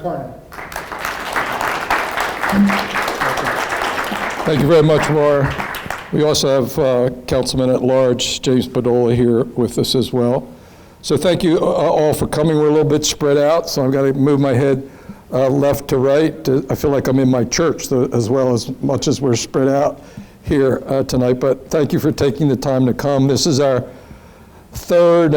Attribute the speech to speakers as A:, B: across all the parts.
A: Carney.
B: Thank you very much, Laura. We also have Councilman at Large James Padola here with us as well. So thank you all for coming. We're a little bit spread out, so I've got to move my head left to right. I feel like I'm in my church as well, as much as we're spread out here tonight. But thank you for taking the time to come. This is our fourth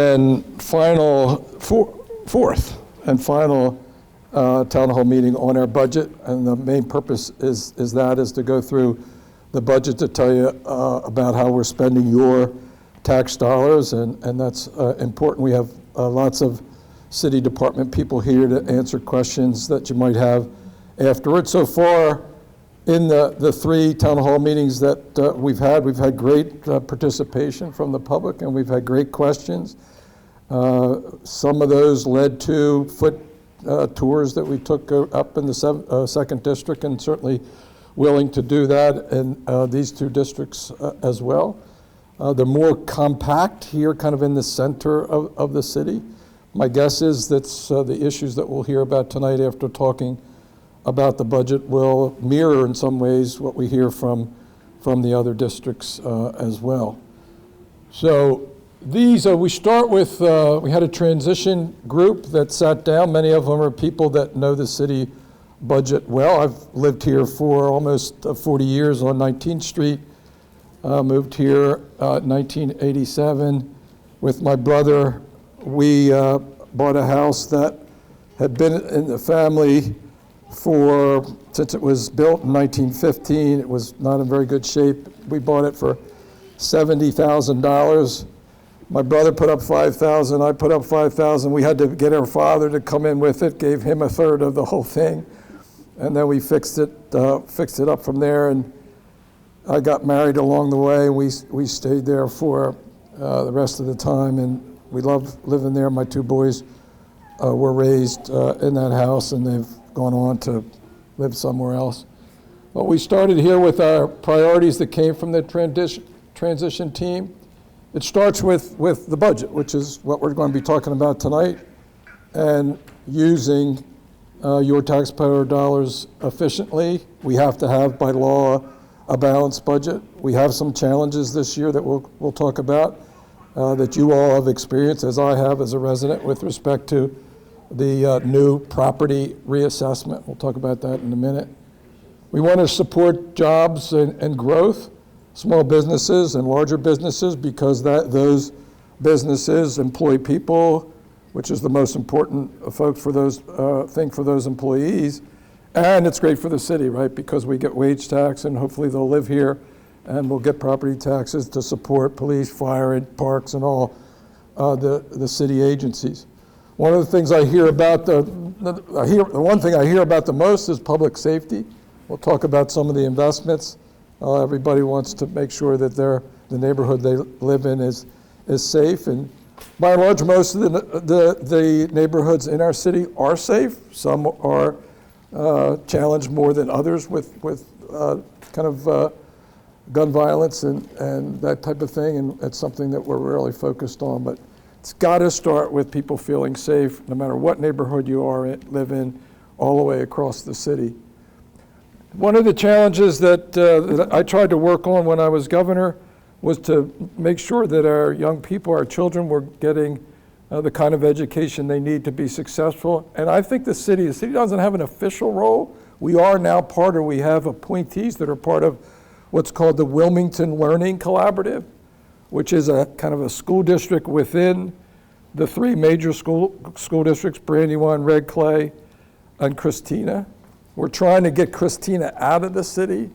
B: and final town hall meeting on our budget, and the main purpose is to go through the budget to tell you about how we're spending your tax dollars, and that's important. We have lots of city department people here to answer questions that you might have afterwards. So far, in the three town hall meetings that we've had great participation from the public, and we've had great questions. Some of those led to foot tours that we took up in the 2nd District, and certainly willing to do that in these two districts as well. They're more compact here, kind of in the center of the city. My guess is that the issues that we'll hear about tonight after talking about the budget will mirror in some ways what we hear from the other districts as well. So these, we start with, we had a transition group that sat down. Many of them are people that know the city budget well. I've lived here for almost 40 years on 19th Street. Moved here in 1987 with my brother. We bought a house that had been in the family since it was built in 1915. It was not in very good shape. We bought it for $70,000. My brother put up $5,000, I put up $5,000. We had to get our father to come in with it, gave him a third of the whole thing. And then we fixed it up from there. And I got married along the way. We stayed there for the rest of the time, and we loved living there. My two boys were raised in that house, and they've gone on to live somewhere else. But we started here with our priorities that came from the transition team. It starts with the budget, which is what we're going to be talking about tonight, and using your taxpayer dollars efficiently. We have to have, by law, a balanced budget. We have some challenges this year that we'll talk about that you all have experienced, as I have as a resident, with respect to the new property reassessment. We'll talk about that in a minute. We want to support jobs and growth, small businesses and larger businesses, because those businesses employ people, which is the most important thing for those employees. And it's great for the city, right? Because we get wage tax, and hopefully they'll live here, and we'll get property taxes to support police, fire, and parks, and all the city agencies. One of the things I hear about the one thing I hear about the most is public safety. We'll talk about some of the investments. Everybody wants to make sure that the neighborhood they live in is safe, and by and large, most of the neighborhoods in our city are safe. Some are challenged more than others with kind of gun violence and that type of thing, and it's something that we're really focused on. But it's got to start with people feeling safe, no matter what neighborhood you live in, all the way across the city. One of the challenges that I tried to work on when I was governor was to make sure that our young people, our children, were getting the kind of education they need to be successful. And I think the city doesn't have an official role. We are now we have appointees that are part of what's called the Wilmington Learning Collaborative, which is a kind of a school district within the three major school districts, Brandywine, Red Clay, and Christina. We're trying to get Christina out of the city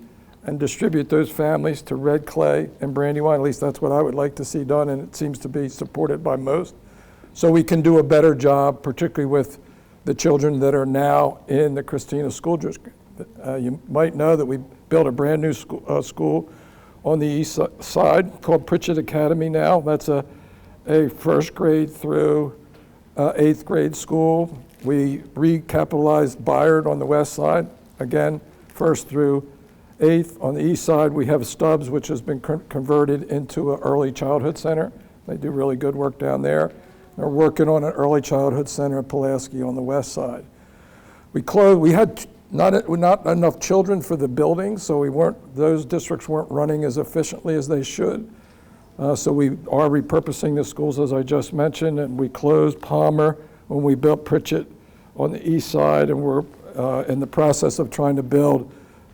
B: and distribute those families to Red Clay and Brandywine. At least that's what I would like to see done, and it seems to be supported by most. So we can do a better job, particularly with the children that are now in the Christina School District. You might know that we built a brand new school on the east side called Pritchett Academy now. That's a first grade through 8th grade school. We recapitalized Byard on the west side, again, 1st through 8th. On the east side, we have Stubbs, which has been converted into an early childhood center. They do really good work down there. They're working on an early childhood center at Pulaski on the west side. We closed, we had not enough children for the building, so those districts weren't running as efficiently as they should. So we are repurposing the schools, as I just mentioned, and we closed Palmer when we built Pritchett on the east side, and we're in the process of trying to build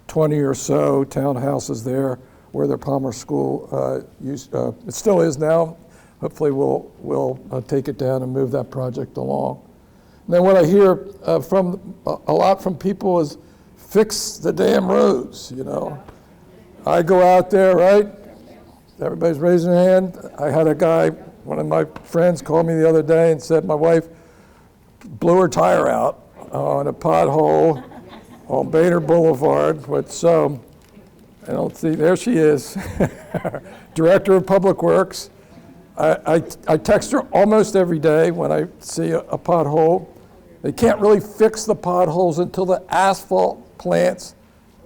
B: 20 or so townhouses there where the Palmer School it still is now. Hopefully we'll take it down and move that project along. And then what I hear a lot from people is fix the damn roads, you know. I go out there, right? Everybody's raising their hand. I had a guy, one of my friends called me the other day and said my wife blew her tire out on a pothole on Bader Boulevard. But so, I don't see, there she is, Director of Public Works. I text her almost every day when I see a pothole. They can't really fix the potholes until the asphalt plants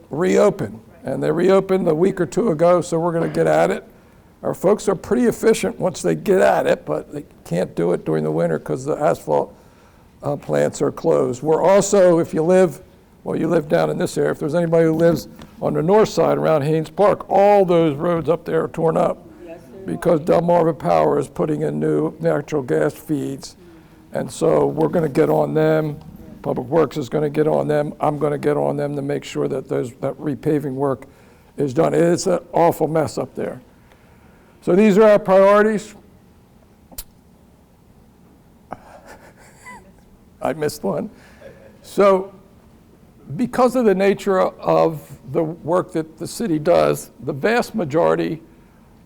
B: reopen. And they reopened a week or two ago, so we're going to get at it. Our folks are pretty efficient once they get at it, but they can't do it during the winter because the asphalt plants are closed. We're also, if you live down in this area, if there's anybody who lives on the north side around Haynes Park, all those roads up there are torn up because Delmarva Power is putting in new natural gas feeds. And so we're going to get on them. Public Works is going to get on them. I'm going to get on them to make sure that that repaving work is done. It's an awful mess up there. So these are our priorities. I missed one. So because of the nature of the work that the city does, the vast majority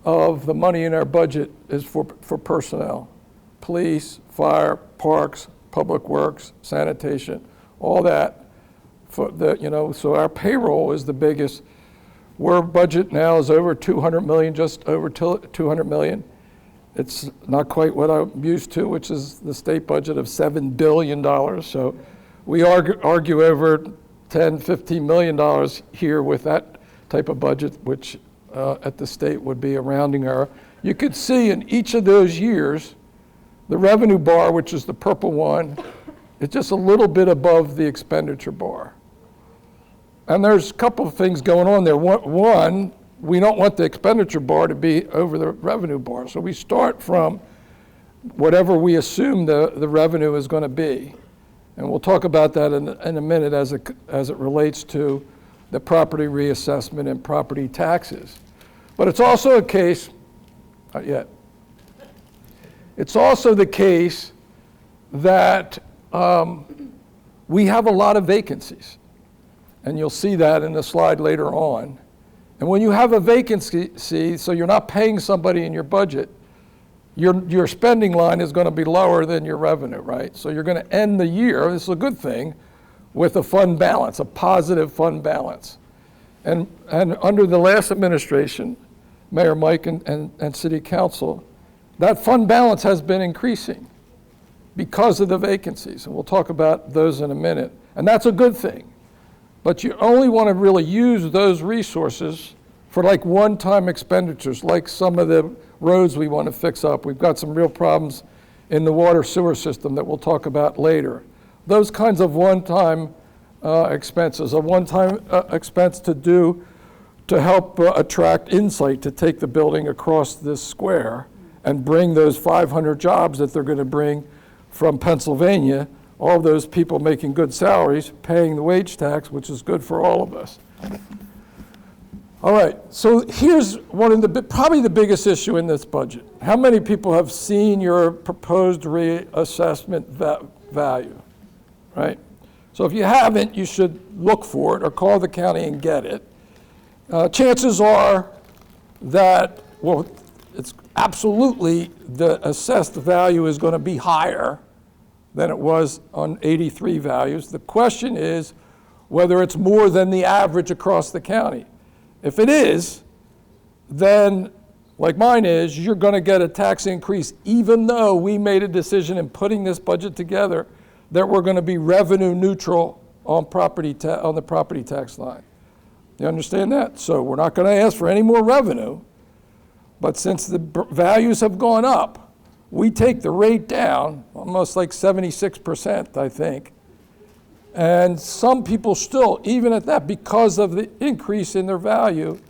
B: of the money in our budget is for personnel. Police, fire, parks, public works, sanitation, all that. So our payroll is the biggest. Our budget now is over 200 million, just over 200 million. It's not quite what I'm used to, which is the state budget of $7 billion. So we argue over $10, $15 million here with that type of budget, which at the state would be a rounding error. You could see in each of those years, the revenue bar, which is the purple one, is just a little bit above the expenditure bar. And there's a couple of things going on there. One, we don't want the expenditure bar to be over the revenue bar. So we start from whatever we assume the revenue is going to be. And we'll talk about that in a minute as it relates to the property reassessment and property taxes. But it's also a case, not yet. It's also the case that we have a lot of vacancies. And you'll see that in the slide later on. And when you have a vacancy, so you're not paying somebody in your budget, your spending line is going to be lower than your revenue, right? So you're going to end the year, this is a good thing, with a fund balance, a positive fund balance. And under the last administration, Mayor Mike and City Council, that fund balance has been increasing because of the vacancies. And we'll talk about those in a minute. And that's a good thing. But you only want to really use those resources for like one-time expenditures, like some of the roads we want to fix up. We've got some real problems in the water sewer system that we'll talk about later. Those kinds of one-time expenses, a one-time expense to help attract Insight to take the building across this square and bring those 500 jobs that they're going to bring from Pennsylvania, all those people making good salaries, paying the wage tax, which is good for all of us. All right, so here's one of probably the biggest issue in this budget. How many people have seen your proposed reassessment value, right? So if you haven't, you should look for it or call the county and get it. Chances are that, well, it's absolutely the assessed value is going to be higher than it was on 83 values. The question is whether it's more than the average across the county. If it is, then, like mine is, you're going to get a tax increase even though we made a decision in putting this budget together that we're going to be revenue neutral on the property tax line. You understand that? So we're not going to ask for any more revenue, but since the values have gone up, we take the rate down almost like 76%, I think, And some people still, even at that, because of the increase in their value,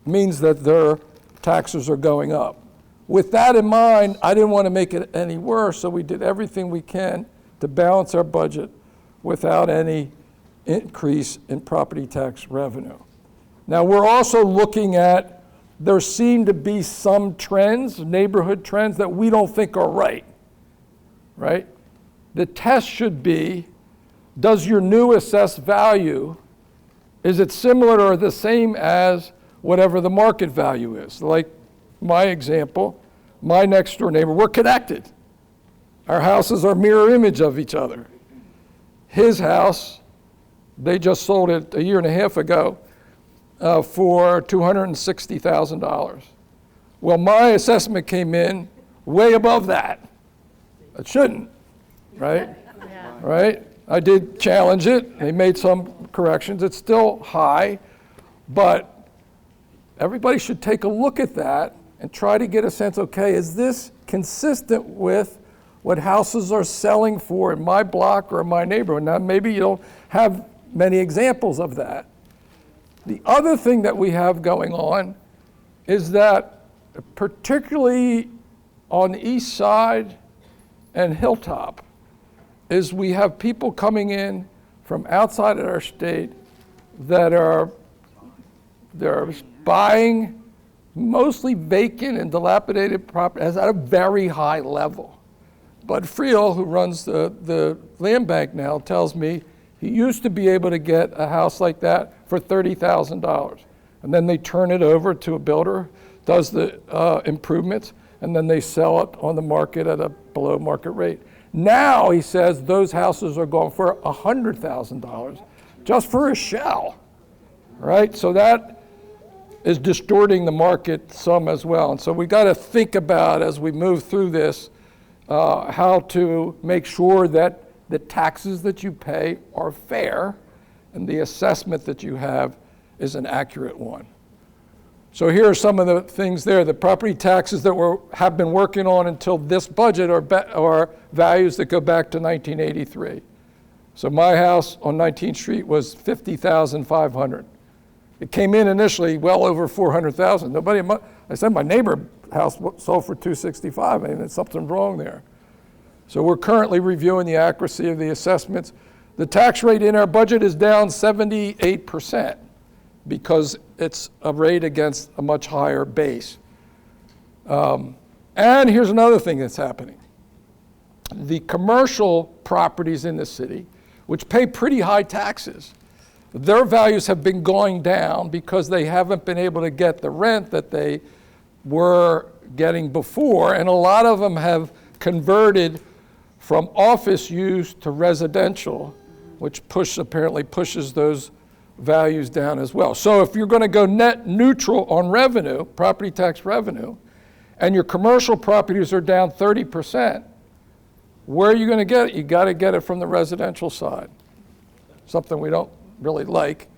B: means that their taxes are going up. With that in mind, I didn't want to make it any worse, so we did everything we can to balance our budget without any increase in property tax revenue. Now, we're also looking at, there seem to be some trends, neighborhood trends, that we don't think are right? The test should be, does your new assessed value, is it similar or the same as whatever the market value is? Like my example, my next door neighbor, we're connected. Our houses are mirror image of each other. His house, they just sold it a year and a half ago for $260,000. Well, my assessment came in way above that. It shouldn't, right?
A: Yeah.
B: Right? I did challenge it. They made some corrections. It's still high, but everybody should take a look at that and try to get a sense, okay, is this consistent with what houses are selling for in my block or in my neighborhood? Now, maybe you don't have many examples of that. The other thing that we have going on is that, particularly on the east side and Hilltop, is we have people coming in from outside of our state that they're buying mostly vacant and dilapidated properties at a very high level. Bud Friel, who runs the land bank now, tells me he used to be able to get a house like that for $30,000. And then they turn it over to a builder, does the improvements, and then they sell it on the market at a below market rate. Now, he says, those houses are going for $100,000 just for a shell, right? So that is distorting the market some as well. And so we got to think about, as we move through this, how to make sure that the taxes that you pay are fair and the assessment that you have is an accurate one. So here are some of the things there. The property taxes that have been working on until this budget are values that go back to 1983. So my house on 19th Street was $50,500. It came in initially well over $400,000. I said my neighbor house sold for $265. I mean, there's something wrong there. So we're currently reviewing the accuracy of the assessments. The tax rate in our budget is down 78%. Because it's a rate against a much higher base. And here's another thing that's happening. The commercial properties in the city, which pay pretty high taxes, their values have been going down because they haven't been able to get the rent that they were getting before, and a lot of them have converted from office use to residential, which apparently pushes those values down as well. So if you're going to go net neutral on revenue, property tax revenue, and your commercial properties are down 30%, where are you going to get it? You got to get it from the residential side. Something we don't really like.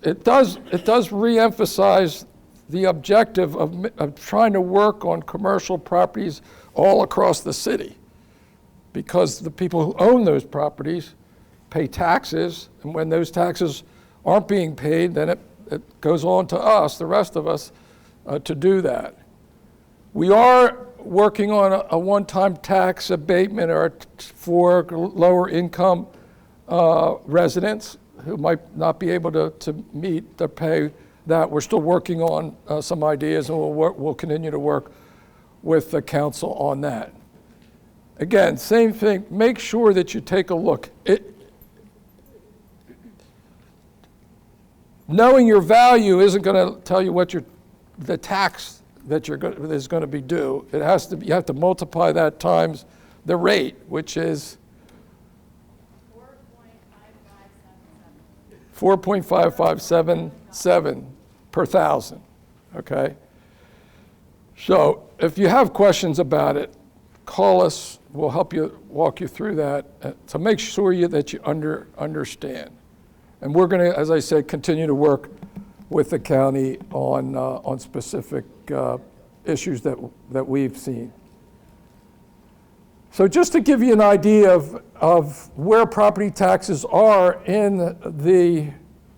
B: It does reemphasize the objective of trying to work on commercial properties all across the city, because the people who own those properties pay taxes, and when those taxes aren't being paid, then it goes on to us, the rest of us, to do that. We are working on a one-time tax abatement for lower income residents who might not be able to pay that. We're still working on some ideas, and we'll continue to work with the council on that. Again, same thing, make sure that you take a look. Knowing your value isn't going to tell you what the tax that is going to be due. You have to multiply that times the rate, which is 4.5577 per thousand. Okay. So if you have questions about it, call us. We'll help you walk you through that to make sure that you understand. And we're going to, as I said, continue to work with the county on specific issues that we've seen. So just to give you an idea of where property taxes are in the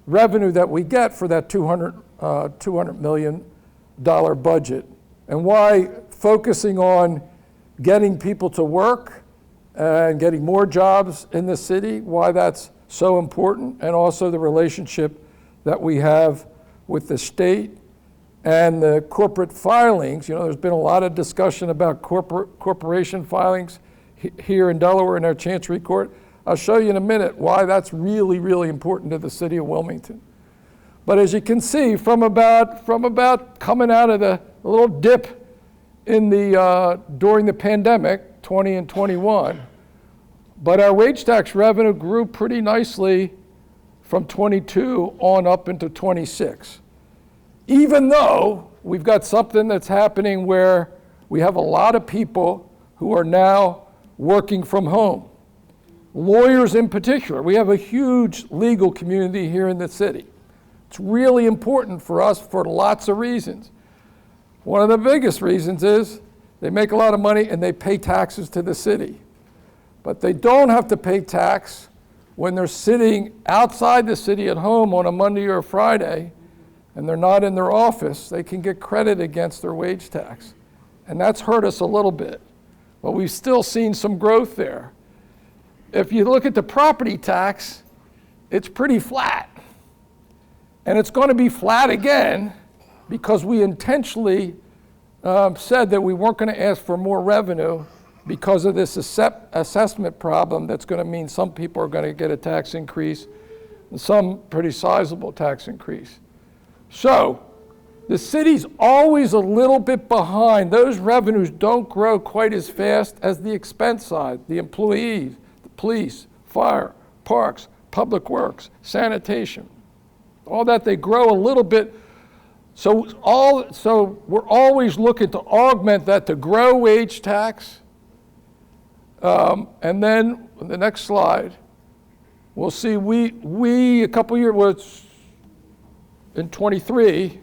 B: revenue that we get for that $200 million budget, and why focusing on getting people to work and getting more jobs in the city, why that's so important, and also the relationship that we have with the state and the corporate filings. You know, there's been a lot of discussion about corporation filings here in Delaware in our Chancery Court. I'll show you in a minute why that's really, really important to the city of Wilmington. But as you can see, from about coming out of the little dip in during the pandemic, 20 and 21, but our wage tax revenue grew pretty nicely from 22 on up into 26. Even though we've got something that's happening where we have a lot of people who are now working from home. Lawyers in particular. We have a huge legal community here in the city. It's really important for us for lots of reasons. One of the biggest reasons is they make a lot of money and they pay taxes to the city. But they don't have to pay tax when they're sitting outside the city at home on a Monday or a Friday and they're not in their office. They can get credit against their wage tax. And that's hurt us a little bit. But we've still seen some growth there. If you look at the property tax, it's pretty flat. And it's going to be flat again because we intentionally said that we weren't going to ask for more revenue because of this assessment problem that's going to mean some people are going to get a tax increase and some pretty sizable tax increase. So the city's always a little bit behind. Those revenues don't grow quite as fast as the expense side, the employees, the police, fire, parks, public works, sanitation. All that, they grow a little bit. So we're always looking to augment that to grow wage tax. And then on the next slide, we'll see we a couple years, in 23,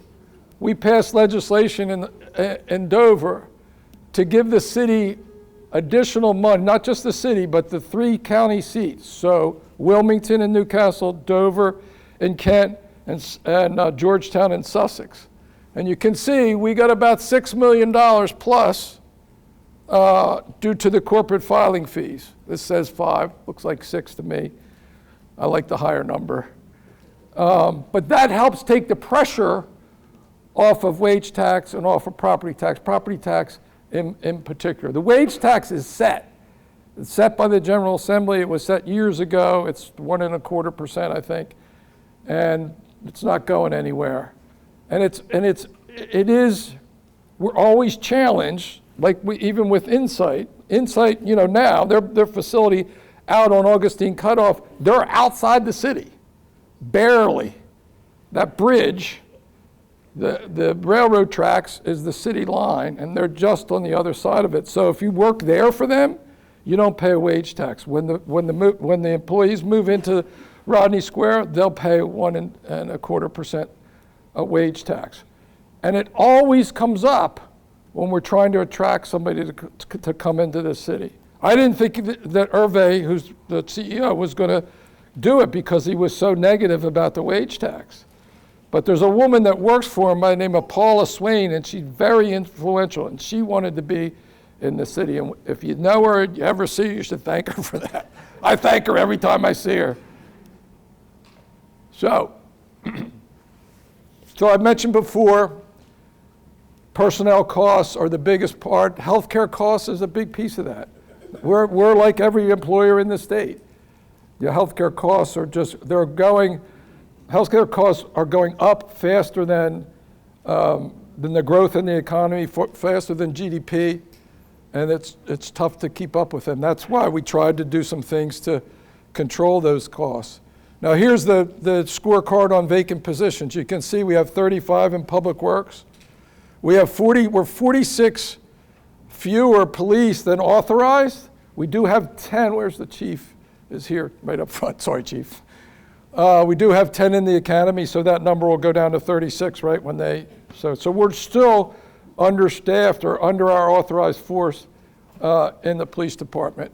B: we passed legislation in Dover to give the city additional money, not just the city, but the 3 county seats. So Wilmington and Newcastle, Dover and Kent, and Georgetown and Sussex. And you can see we got about $6 million plus due to the corporate filing fees. This says 5, looks like 6 to me. I like the higher number. But that helps take the pressure off of wage tax and off of property tax in particular. The wage tax is set. It's set by the General Assembly. It was set years ago. It's 1.25%, I think. And it's not going anywhere. And it is, we're always challenged, like even with Insight, you know, now, their facility out on Augustine Cutoff, they're outside the city, barely. That bridge, the railroad tracks is the city line, and they're just on the other side of it. So if you work there for them, you don't pay a wage tax. When the employees move into Rodney Square, they'll pay 1.25% wage tax. And it always comes up when we're trying to attract somebody to come into the city. I didn't think that Hervé, who's the CEO, was going to do it because he was so negative about the wage tax. But there's a woman that works for him by the name of Paula Swain, and she's very influential, and she wanted to be in the city. And if you know her, you ever see her, you should thank her for that. I thank her every time I see her. So I mentioned before, personnel costs are the biggest part. Healthcare costs is a big piece of that. We're like every employer in the state. Your healthcare costs are healthcare costs are going up faster than the growth in the economy, faster than GDP, and it's tough to keep up with them. That's why we tried to do some things to control those costs. Now here's the scorecard on vacant positions. You can see we have 35 in public works. We're 46 fewer police than authorized. We do have 10, where's the chief? Is here, right up front, sorry chief. We do have 10 in the academy, so that number will go down to 36, right, so we're still understaffed or under our authorized force in the police department.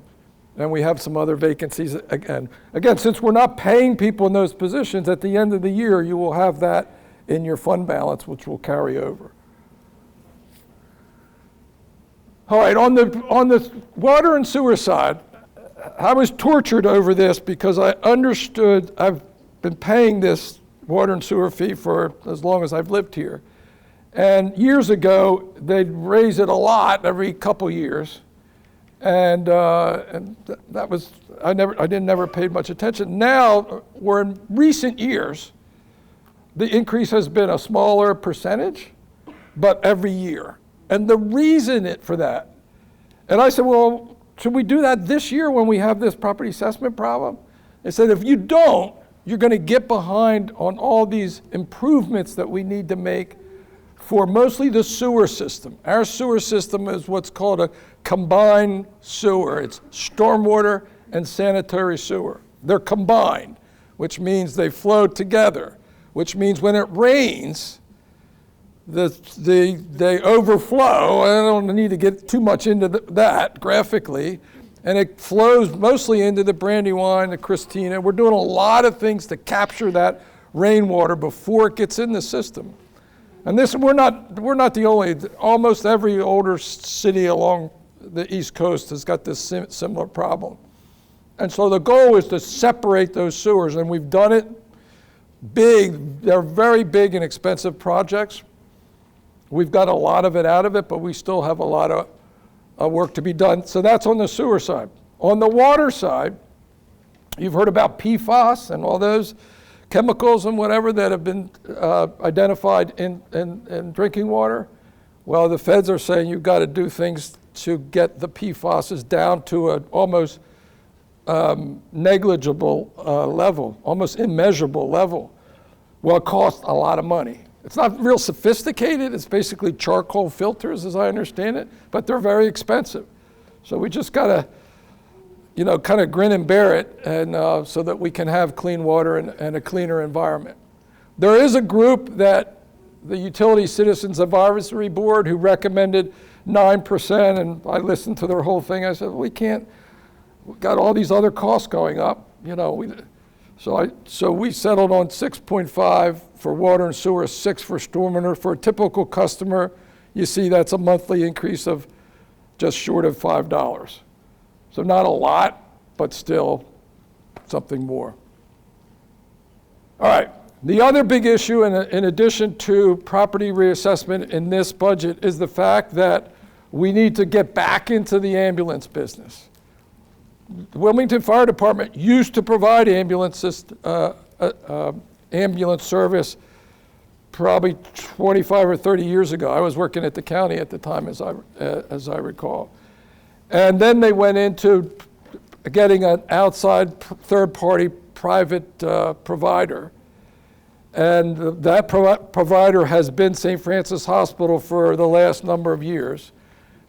B: And we have some other vacancies again. Again, since we're not paying people in those positions, at the end of the year, you will have that in your fund balance, which will carry over. All right, on the water and sewer side, I was tortured over this because I understood I've been paying this water and sewer fee for as long as I've lived here. And years ago, they'd raise it a lot every couple years. And that was, I never paid much attention. Now, we're in recent years, the increase has been a smaller percentage, but every year. And the reason for that, and I said, well, should we do that this year when we have this property assessment problem? They said, if you don't, you're going to get behind on all these improvements that we need to make for mostly the sewer system. Our sewer system is what's called a combined sewer. It's stormwater and sanitary sewer. They're combined, which means they flow together, which means when it rains, they overflow. I don't need to get too much into that graphically. And it flows mostly into the Brandywine, the Christina. We're doing a lot of things to capture that rainwater before it gets in the system. And this, we're not the only, almost every older city along the East Coast has got this similar problem. And so the goal is to separate those sewers, and we've done it big. They're very big and expensive projects. We've got a lot of it out of it, but we still have a lot of work to be done. So that's on the sewer side. On the water side, you've heard about PFAS and all those chemicals and whatever that have been identified in drinking water. Well, the feds are saying you've got to do things to get the PFAS down to an almost negligible level, almost immeasurable level. Well, it costs a lot of money. It's not real sophisticated. It's basically charcoal filters, as I understand it, but they're very expensive. So we just got to, kind of grin and bear it, and so that we can have clean water and a cleaner environment. There is a group that the Utility Citizens Advisory Board who recommended 9%, and I listened to their whole thing. I said, we can't, we've got all these other costs going up, So we settled on 6.5 for water and sewer, 6 for stormwater. For a typical customer, you see that's a monthly increase of just short of $5. So not a lot, but still something more. All right, the other big issue in addition to property reassessment in this budget is the fact that we need to get back into the ambulance business. The Wilmington Fire Department used to provide ambulance service probably 25 or 30 years ago. I was working at the county at the time, as I recall. And then they went into getting an outside third-party private provider. And that provider has been St. Francis Hospital for the last number of years.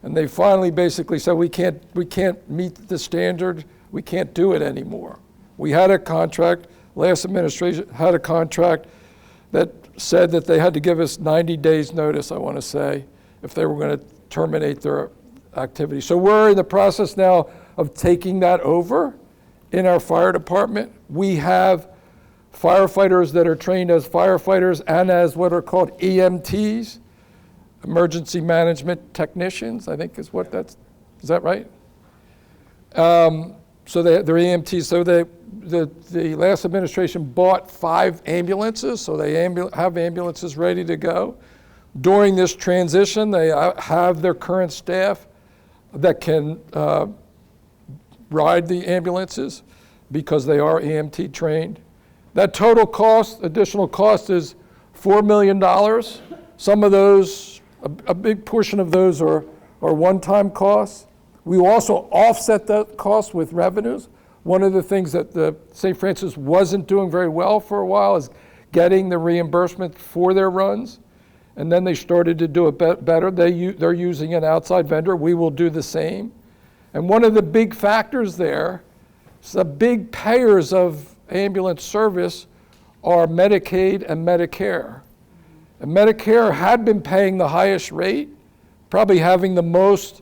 B: And they finally basically said, we can't meet the standard, we can't do it anymore. We had a contract, last administration had a contract that said that they had to give us 90 days notice, I want to say, if they were going to terminate their activity. So we're in the process now of taking that over in our fire department. We have firefighters that are trained as firefighters and as what are called EMTs, emergency management technicians, I think is that right? So they're EMTs. So the last administration bought 5 ambulances, so they have ambulances ready to go. During this transition, they have their current staff that can ride the ambulances because they are EMT trained. That total cost, additional cost, is $4 million. Some of those, a big portion of those are one-time costs. We also offset that cost with revenues. One of the things that the St. Francis wasn't doing very well for a while is getting the reimbursement for their runs. And then they started to do it better. They're using an outside vendor. We will do the same. And one of the big factors there, the big payers of ambulance service are Medicaid and Medicare. And Medicare had been paying the highest rate, probably having the most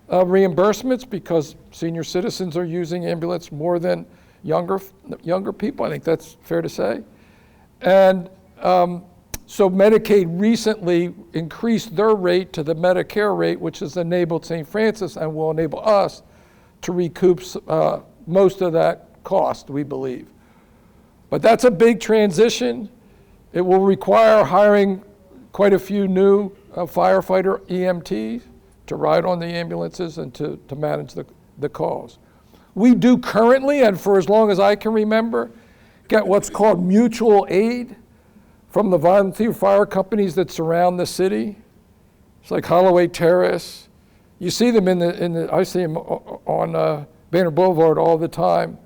B: reimbursements because senior citizens are using ambulance more than younger people. I think that's fair to say. And so Medicaid recently increased their rate to the Medicare rate, which has enabled St. Francis and will enable us to recoup most of that cost, we believe. But that's a big transition. It will require hiring quite a few new firefighter EMTs to ride on the ambulances and to manage the calls. We do currently, and for as long as I can remember, get what's called mutual aid from the volunteer fire companies that surround the city. It's like Holloway Terrace. You see them I see them on Banner Boulevard all the time.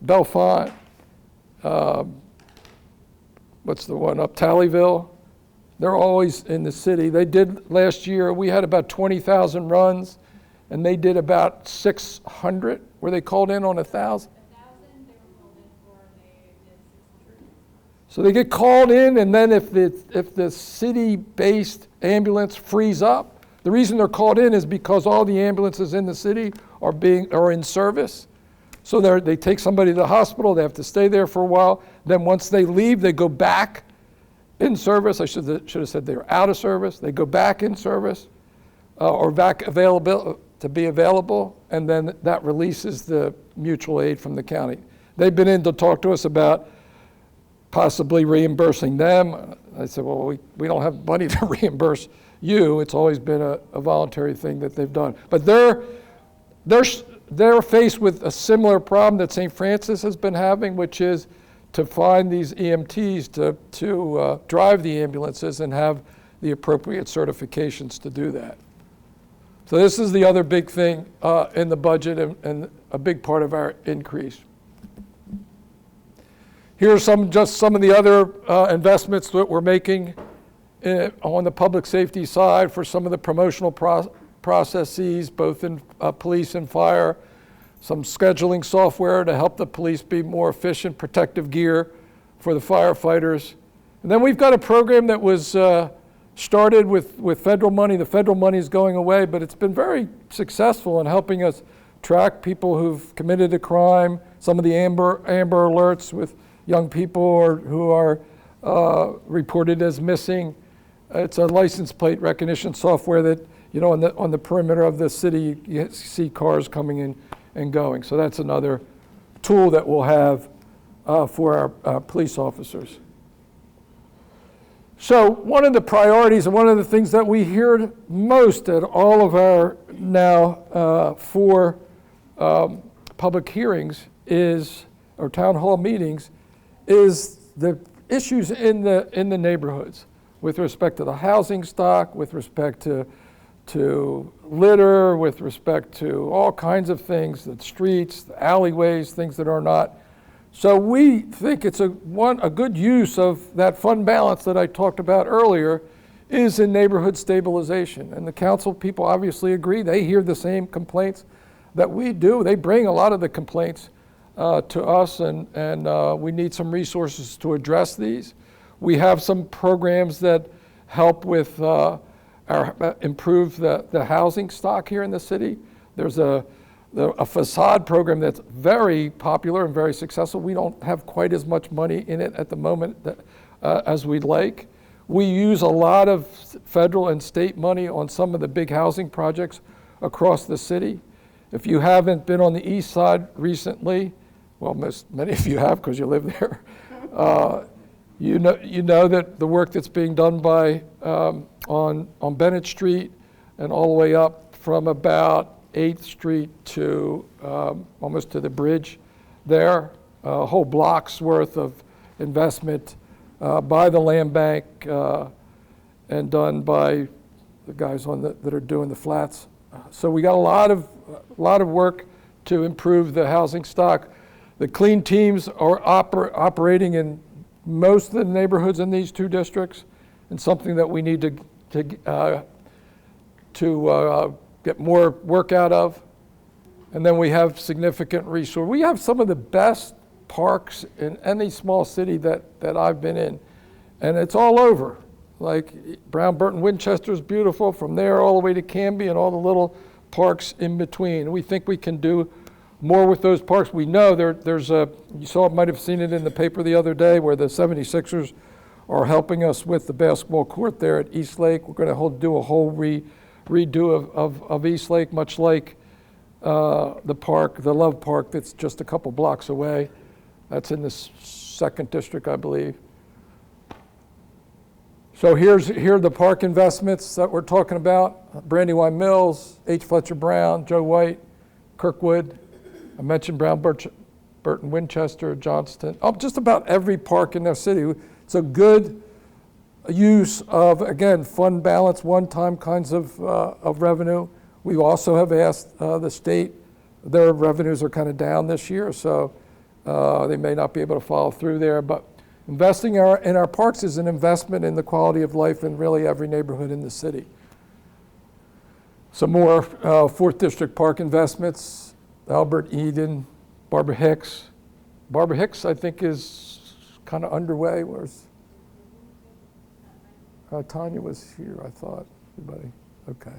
B: Bellefonte, what's the one up Tallyville? They're always in the city. They did last year, we had about 20,000 runs, and they did about 600. Were they called in on 1,000?
A: 1,000 they were called in for, and they did 600.
B: So they get called in, and then if the city-based ambulance frees up, the reason they're called in is because all the ambulances in the city are in service. So they take somebody to the hospital, they have to stay there for a while. Then once they leave, they go back in service. I should have said they were out of service. They go back in service or back available to be available, and then that releases the mutual aid from the county. They've been in to talk to us about possibly reimbursing them. I said, well, we don't have money to reimburse you. It's always been a voluntary thing that they've done. But they're faced with a similar problem that St. Francis has been having, which is to find these EMTs to drive the ambulances and have the appropriate certifications to do that. So this is the other big thing in the budget and a big part of our increase. Here are just some of the other investments that we're making on the public safety side for some of the promotional processes, both in police and fire, some scheduling software to help the police be more efficient, protective gear for the firefighters. And then we've got a program that was started with federal money. The federal money is going away, but it's been very successful in helping us track people who've committed a crime, some of the Amber Alerts with young people who are reported as missing. It's a license plate recognition software that, on the perimeter of the city, you see cars coming in and going. So that's another tool that we'll have for our police officers. So one of the priorities and one of the things that we hear most at all of our now four public hearings or town hall meetings is the issues in the neighborhoods with respect to the housing stock, with respect to litter, with respect to all kinds of things, the streets, the alleyways, things that are not. So we think it's a good use of that fund balance that I talked about earlier is in neighborhood stabilization. And the council people obviously agree. They hear the same complaints that we do. They bring a lot of the complaints to us, and we need some resources to address these. We have some programs that help with improve the housing stock here in the city. There's a facade program that's very popular and very successful. We don't have quite as much money in it at the moment as we'd like. We use a lot of federal and state money on some of the big housing projects across the city. If you haven't been on the east side recently, well, many of you have because you live there, you know that the work that's being done by on Bennett Street and all the way up from about 8th Street to almost to the bridge there, a whole block's worth of investment by the land bank and done by the guys that are doing the flats. So we got a lot of work to improve the housing stock. The clean teams are operating in most of the neighborhoods in these two districts, and something that we need to get more work out of. And then we have significant resource. We have some of the best parks in any small city that I've been in, and it's all over. like Brown Burton Winchester is beautiful, from there all the way to Canby and all the little parks in between. We think we can do more with those parks. We know there's a, you might have seen it in the paper the other day, where the 76ers are helping us with the basketball court there at East Lake. We're going to do a whole redo of East Lake, much like the park, the Love Park, that's just a couple blocks away. That's in the 2nd District, I believe. So here are the park investments that we're talking about. Brandywine Mills, H. Fletcher Brown, Joe White, Kirkwood. I mentioned Brown Burton Winchester, Johnston. Just about every park in their city. It's a good use of, again, fund balance, one-time kinds of revenue. We also have asked the state, their revenues are kind of down this year, so they may not be able to follow through there. But investing in our parks is an investment in the quality of life in really every neighborhood in the city. Some more 4th District park investments, Albert Eden, Barbara Hicks. Barbara Hicks, I think, is kind of underway. Where's Tanya was here, I thought. Everybody, okay.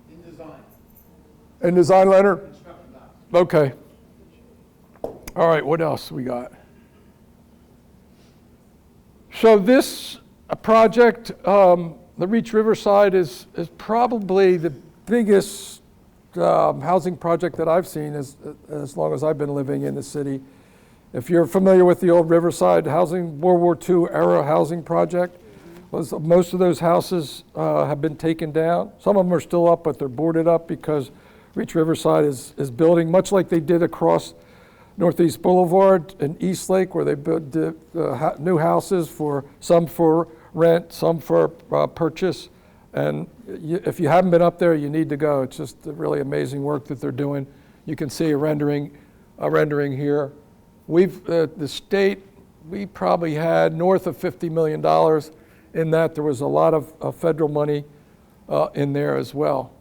C: In design.
B: In design, Leonard? Okay. All right, what else we got? So this project, the Reach Riverside, is probably the biggest housing project that I've seen as long as I've been living in the city. If you're familiar with the old Riverside housing, World War II era housing project, most of those houses have been taken down. Some of them are still up, but they're boarded up because Reach Riverside is building, much like they did across Northeast Boulevard in East Lake, where they built new houses, some for rent, some for purchase. And if you haven't been up there, you need to go. It's just really amazing work that they're doing. You can see a rendering here. The state, we probably had north of $50 million in that. There was a lot of federal money in there as well.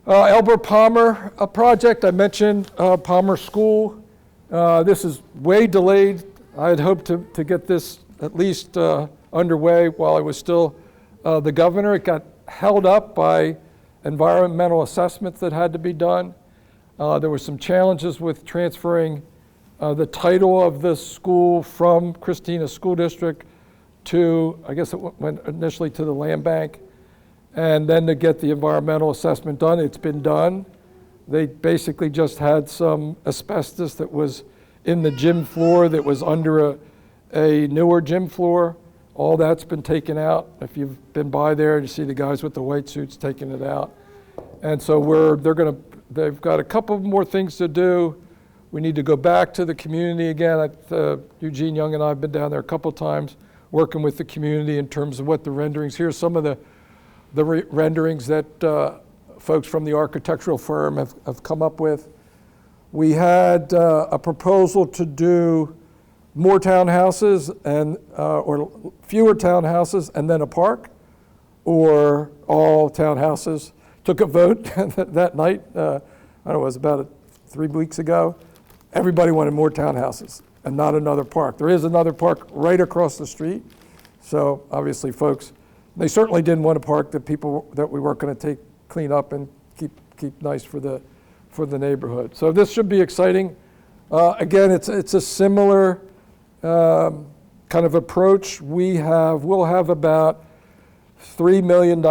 B: Albert Palmer project, I mentioned Palmer School. This is way delayed. I had hoped to get this at least underway while I was still the governor. It got held up by environmental assessments that had to be done. There were some challenges with transferring the title of this school from Christina School District to, I guess it went initially to the land bank, and then to get the environmental assessment done. It's been done. They basically just had some asbestos that was in the gym floor that was under a newer gym floor. All that's been taken out. If you've been by there, you see the guys with the white suits taking it out. And so they've got a couple more things to do. We need to go back to the community again. Eugene Young and I have been down there a couple times working with the community in terms of what the renderings. Here's some of the renderings that folks from the architectural firm have come up with. We had a proposal to do more townhouses or fewer townhouses and then a park, or all townhouses. Took a vote that night, I don't know, it was about 3 weeks ago. Everybody wanted more townhouses and not another park. There is another park right across the street. So obviously folks, they certainly didn't want a park that we weren't going to clean up and keep nice for the neighborhood. So this should be exciting. Again, it's a similar kind of approach. We'll have about $3 million.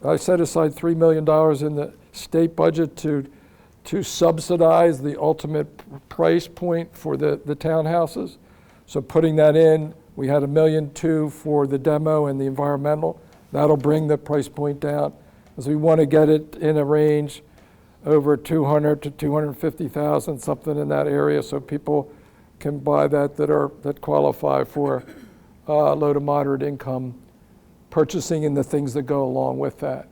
B: I set aside $3 million in the state budget to subsidize the ultimate price point for the townhouses. So putting that in, we had $1.2 million for the demo and the environmental. That'll bring the price point down, because we want to get it in a range over 200 to 250,000, something in that area, so people can buy that qualify for low to moderate income purchasing and the things that go along with that.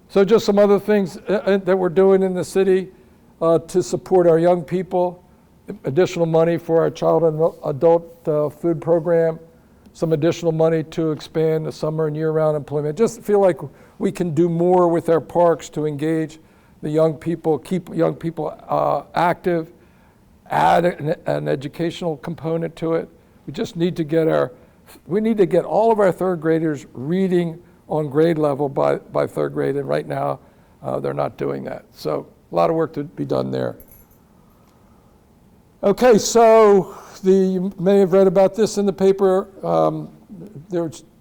B: So just some other things that we're doing in the city to support our young people. Additional money for our child and adult food program, some additional money to expand the summer and year-round employment. Just feel like we can do more with our parks to engage the young people, keep young people active, add an educational component to it. We just need to get our we need to get all of our third graders reading on grade level by third grade, and right now they're not doing that. So a lot of work to be done there. Okay, so you may have read about this in the paper.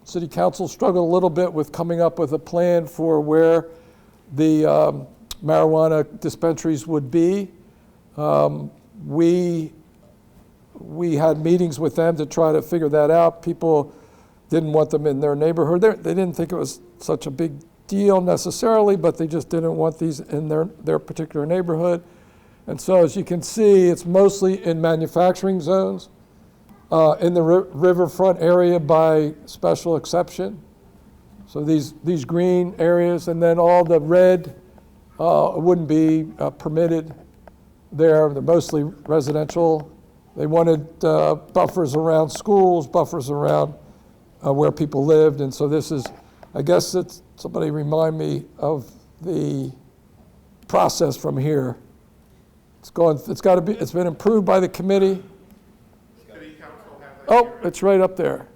B: City Council struggled a little bit with coming up with a plan for where the marijuana dispensaries would be. We had meetings with them to try to figure that out. People didn't want them in their neighborhood. They didn't think it was such a big deal necessarily, but they just didn't want these in their particular neighborhood. And so as you can see, it's mostly in manufacturing zones, in the riverfront area by special exception. So these green areas, and then all the red wouldn't be permitted there. They're mostly residential. They wanted buffers around schools, buffers around where people lived, and so this is, I guess somebody remind me of the process from here. It's been approved by the committee.
C: City Council has a
B: Oh, it's right up there.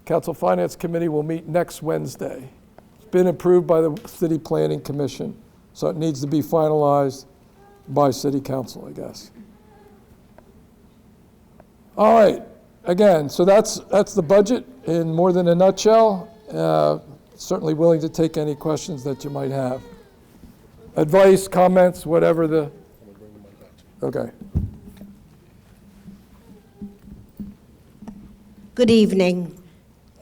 B: Council Finance Committee will meet next Wednesday. It's been approved by the City Planning Commission, so it needs to be finalized by City Council, I guess. All right, again, so that's the budget in more than a nutshell. Certainly willing to take any questions that you might have. Advice, comments, whatever the, okay.
D: Good evening.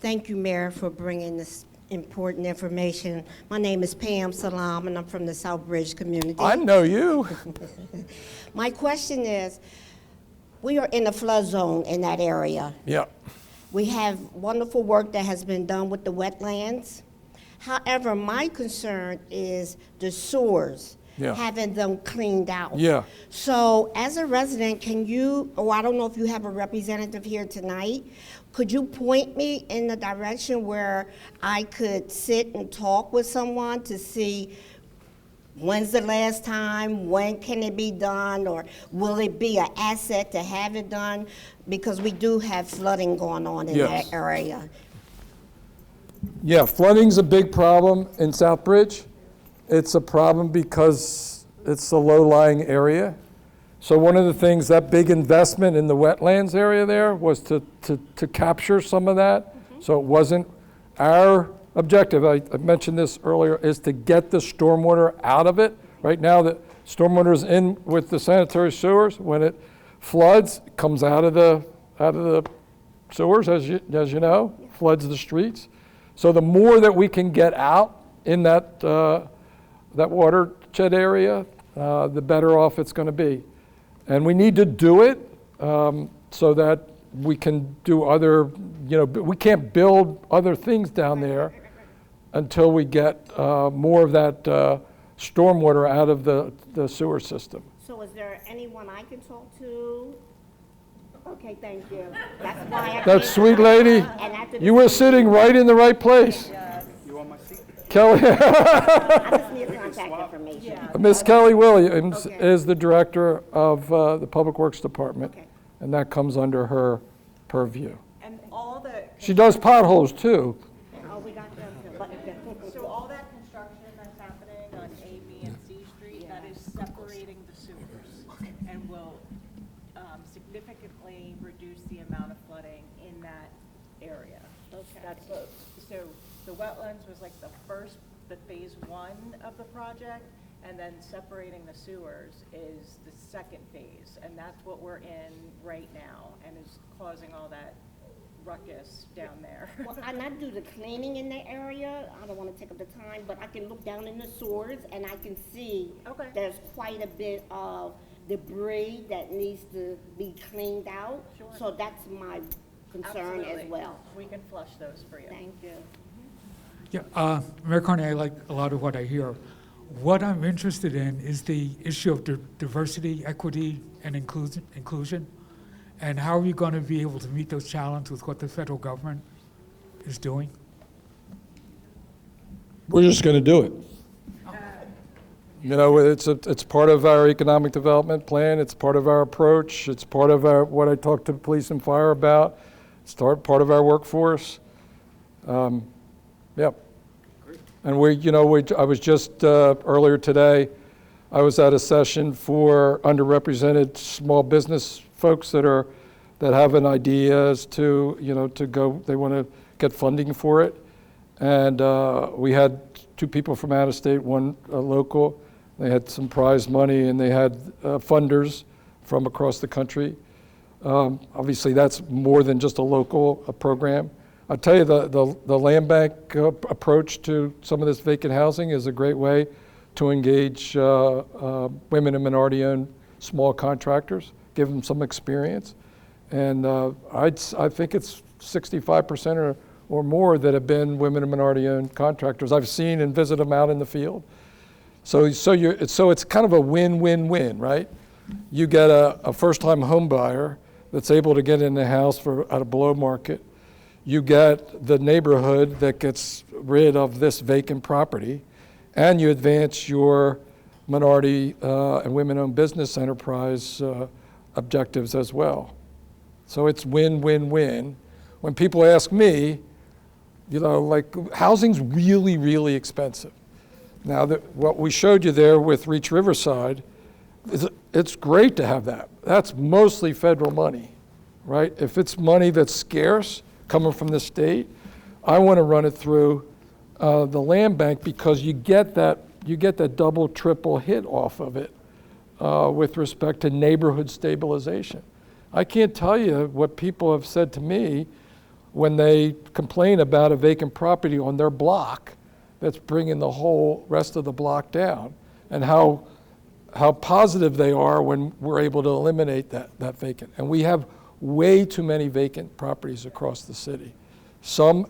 D: Thank you, Mayor, for bringing this important information. My name is Pam Salam, and I'm from the Southbridge community.
B: I know you.
D: My question is, we are in a flood zone in that area.
B: Yeah.
D: We have wonderful work that has been done with the wetlands. However, my concern is the sewers,
B: Yeah.
D: having them cleaned out.
B: Yeah.
D: So as a resident, can you, I don't know if you have a representative here tonight, could you point me in the direction where I could sit and talk with someone to see when's the last time, when can it be done, or will it be an asset to have it done? Because we do have flooding going on in
B: Yes.
D: that area.
B: Yeah, flooding's a big problem in Southbridge. It's a problem because it's a low-lying area. So one of the things, that big investment in the wetlands area there was to capture some of that. So it wasn't our objective, I mentioned this earlier, is to get the stormwater out of it. Right now, the stormwater is in with the sanitary sewers. When it floods, it comes out of the sewers, as you know, floods the streets. So the more that we can get out in that watershed area, the better off it's going to be. And we need to do it so that we can do other, we can't build other things down there until we get more of that stormwater out of the sewer system.
D: So is there anyone I can talk to? Okay, thank you. That's why I
B: That
D: came
B: sweet
D: tonight.
B: lady,
D: And after
B: you were sitting right in the right place.
C: You want my seat?
B: Kelly,
D: I just need contact information.
B: Miss Kelly Williams
D: Okay.
B: is the director of the Public Works Department,
D: Okay.
B: and that comes under her purview.
E: And all the,
B: She does potholes too.
D: Oh, we got them.
E: so all that construction that's happening on A, B, and C Street, that is separating the sewers and will significantly reduce the amount of flooding in that area. That's so the wetlands was like the phase one of the project, and then separating the sewers is the second phase, and that's what we're in right now, and is causing all that ruckus down there.
D: Well, I not do the cleaning in the area. I don't want to take up the time, but I can look down in the sewers and I can see
E: Okay.
D: there's quite a bit of debris that needs to be cleaned out.
E: Sure.
D: So that's my concern
E: Absolutely.
D: as well.
E: We can flush those for you.
D: Thank you.
F: Yeah, Mayor Carney, I like a lot of what I hear. What I'm interested in is the issue of diversity, equity, and inclusion. And how are you going to be able to meet those challenges with what the federal government is doing?
B: We're just going to do it. It's part of our economic development plan. It's part of our approach. It's part of what I talked to police and fire about. start part of our workforce. Yep. And I was just earlier today, I was at a session for underrepresented small business folks that have an idea as to, to go, they want to get funding for it. And we had 2 people from out of state, one local. They had some prize money, and they had funders from across the country. Obviously, that's more than just a local program. I'll tell you, the land bank approach to some of this vacant housing is a great way to engage women and minority-owned small contractors, give them some experience. And I think it's 65% or more that have been women and minority-owned contractors. I've seen and visited them out in the field. So it's kind of a win-win-win, right? You get a first-time home buyer that's able to get in the house at a below market. You get the neighborhood that gets rid of this vacant property, and you advance your minority and women-owned business enterprise objectives as well. So it's win-win-win. When people ask me, housing's really, really expensive. Now, what we showed you there with Reach Riverside, it's great to have that. That's mostly federal money, right? If it's money that's scarce, coming from the state, I want to run it through the land bank, because you get that double, triple hit off of it with respect to neighborhood stabilization. I can't tell you what people have said to me when they complain about a vacant property on their block that's bringing the whole rest of the block down, and how positive they are when we're able to eliminate that vacant. And we have way too many vacant properties across the city. Some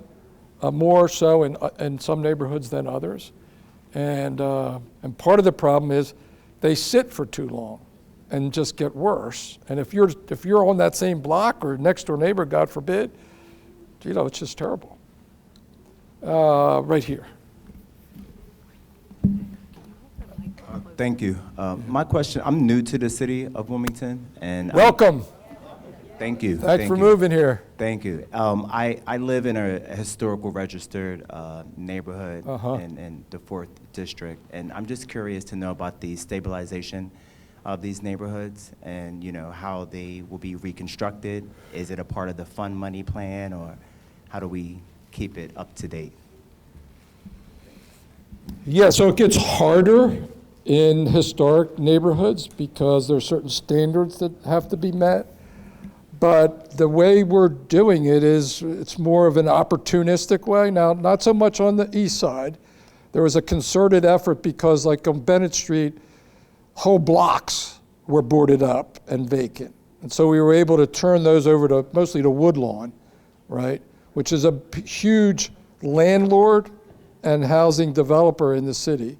B: more so in some neighborhoods than others. And part of the problem is they sit for too long and just get worse. And if you're on that same block or next door neighbor, God forbid, it's just terrible. Right here.
G: Thank you. My question, I'm new to the city of Wilmington, and
B: Welcome.
G: Thank you.
B: Thanks for moving here.
G: Thank you. I live in a historical registered neighborhood in the 4th District, and I'm just curious to know about the stabilization of these neighborhoods and how they will be reconstructed. Is it a part of the fund money plan, or how do we keep it up to date?
B: Yeah, so it gets harder in historic neighborhoods because there are certain standards that have to be met. But the way we're doing it is it's more of an opportunistic way. Now, not so much on the east side. There was a concerted effort because, like on Bennett Street, whole blocks were boarded up and vacant. And so we were able to turn those over mostly to Woodlawn, right? Which is a huge landlord and housing developer in the city.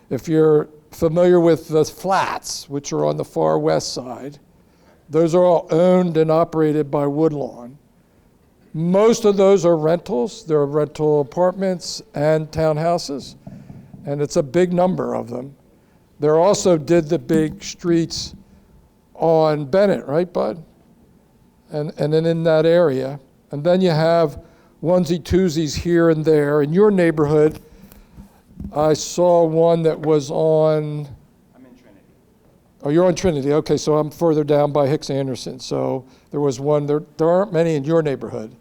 B: If you're familiar with the flats, which are on the far west side, those are all owned and operated by Woodlawn. Most of those are rentals. They're rental apartments and townhouses, and it's a big number of them. They also did the big streets on Bennett, right, Bud? And then in that area. And then you have onesie-twosies here and there. In your neighborhood, I saw one that was on...
G: I'm in Trinity.
B: Oh, you're on Trinity. Okay, so I'm further down by Hicks Anderson. So there was one. There aren't many in your neighborhood.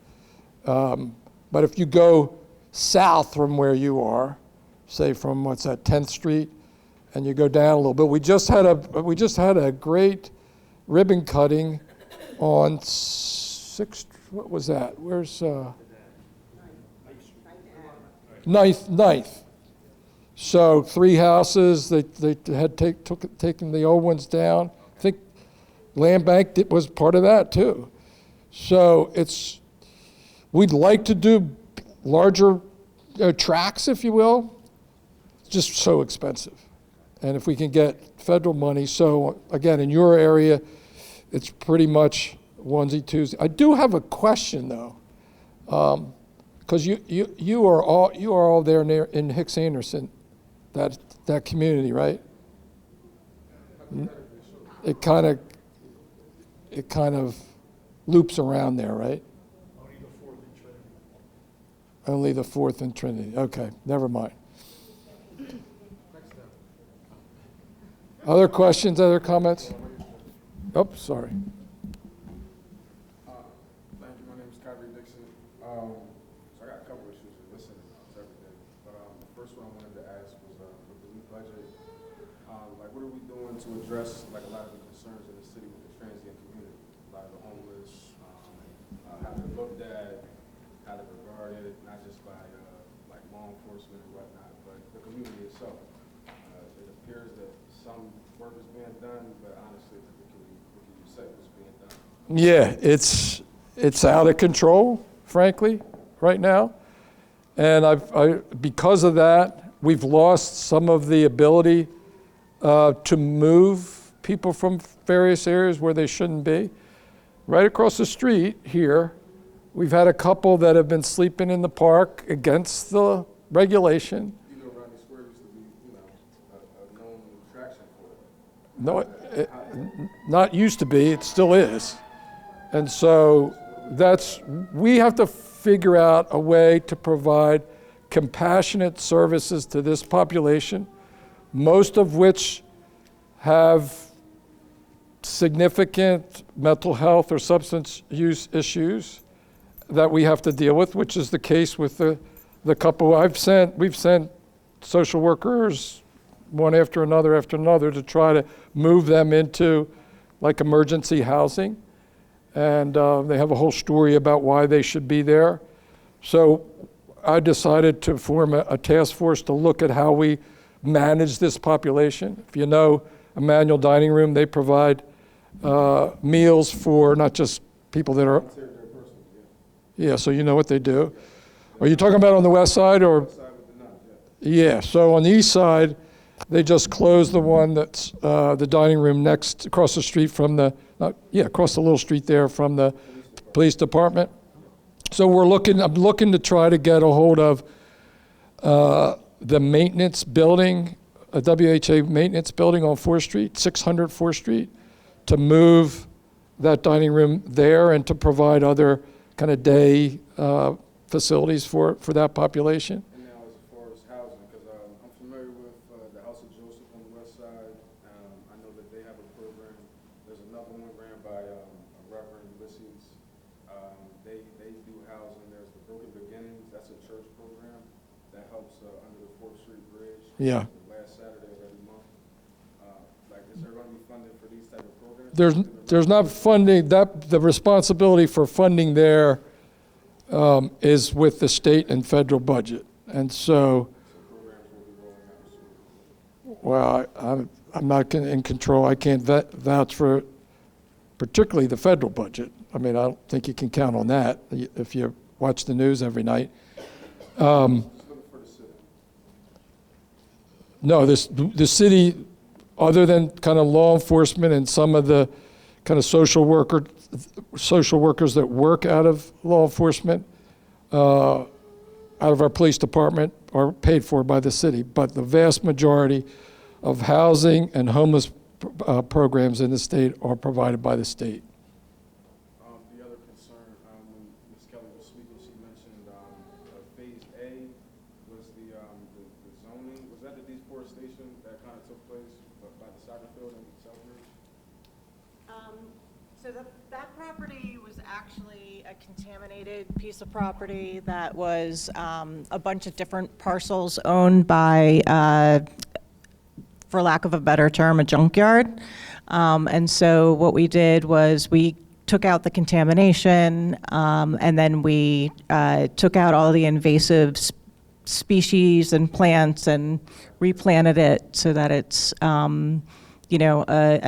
B: But if you go south from where you are, say from, 10th Street, and you go down a little bit, we just had a great ribbon cutting on 6th. What was that? Where's 9th. So 3 houses, they had taken the old ones down. I think Land Bank was part of that too. So we'd like to do larger tracts, if you will. It's just so expensive. And if we can get federal money, so again, in your area, it's pretty much onesie-twosie. I do have a question though, because you are all there in Hicks Anderson, that community, right? It kind of loops around there, right? Only the 4th and Trinity. Okay, never mind. Other questions, other comments? Oh, sorry.
H: Thank you. My name is Kyrie Dixon. So I got a couple issues with listening to everything. But the first one I wanted to ask was with the new budget, like what are we doing to address like a lot of the concerns in the city with the transient community? A lot of the homeless, how they're looked at, how they're regarded, not just by like law enforcement and whatnot, but the community itself. It appears that some work is being done, but honestly, what can you say was being done?
B: Yeah, it's out of control, frankly, right now. And because of that, we've lost some of the ability to move people from various areas where they shouldn't be. Right across the street here, we've had a couple that have been sleeping in the park against the regulation.
H: You know, Rodney Square used to be, you know, a known attraction for it.
B: No, not used to be, it still is. And so we have to figure out a way to provide compassionate services to this population, most of which have significant mental health or substance use issues that we have to deal with, which is the case with the couple we've sent social workers one after another to try to move them into like emergency housing. And they have a whole story about why they should be there. So I decided to form a task force to look at how we manage this population. If you know Emmanuel Dining Room, they provide meals for not just people that are, yeah, so you know what they do. Are you talking about on the west side or? Yeah, so on the east side, they just closed the one that's the dining room next, across the street from across the little street there from the police department. So I'm looking to try to get a hold of the maintenance building, a WHA maintenance building on 4th Street, 600 4th Street, to move that dining room there and to provide other kind of day facilities for that population.
H: And now as far as housing, because I'm familiar with the House of Joseph on the west side. I know that they have a program. There's another one ran by Reverend Ulysses. They do housing. There's the Broken Beginnings. That's a church program that helps under the 4th Street Bridge.
B: Yeah.
H: Last Saturday of every month. Like, is there going to be funding for these type of programs?
B: There's not funding. The responsibility for funding there is with the state and federal budget. And so, well, I'm not in control. I can't vouch for particularly the federal budget. I mean, I don't think you can count on that if you watch the news every night. No, the city, other than kind of law enforcement and some of the kind of social workers that work out of law enforcement, out of our police department, are paid for by the city. But the vast majority of housing and homeless programs in the state are provided by the state.
H: The other concern, when Ms. Kelly was speaking, she mentioned Phase A was the zoning. Was that the deforestation that kind of took place by the soccer field in Southbridge?
E: So that property was actually a contaminated piece of property that was a bunch of different parcels owned by, for lack of a better term, a junkyard. And so what we did was we took out the contamination, and then we took out all the invasive species and plants and replanted it so that it's a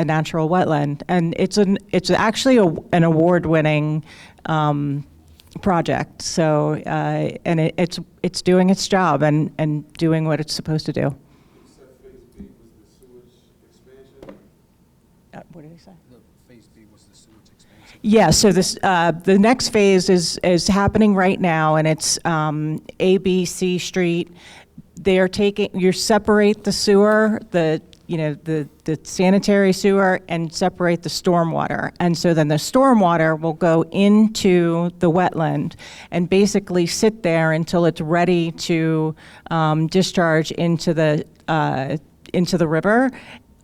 E: natural wetland. And it's actually an award-winning project. So and it's doing its job and doing what it's supposed to do.
H: You said Phase B was the sewage expansion?
E: What did he say?
I: Phase B was the sewage expansion.
E: Yeah, so this, the next phase is happening right now, and it's A, B, C Street. You separate the sewer, the sanitary sewer and separate the stormwater. And so then the stormwater will go into the wetland and basically sit there until it's ready to discharge into the river.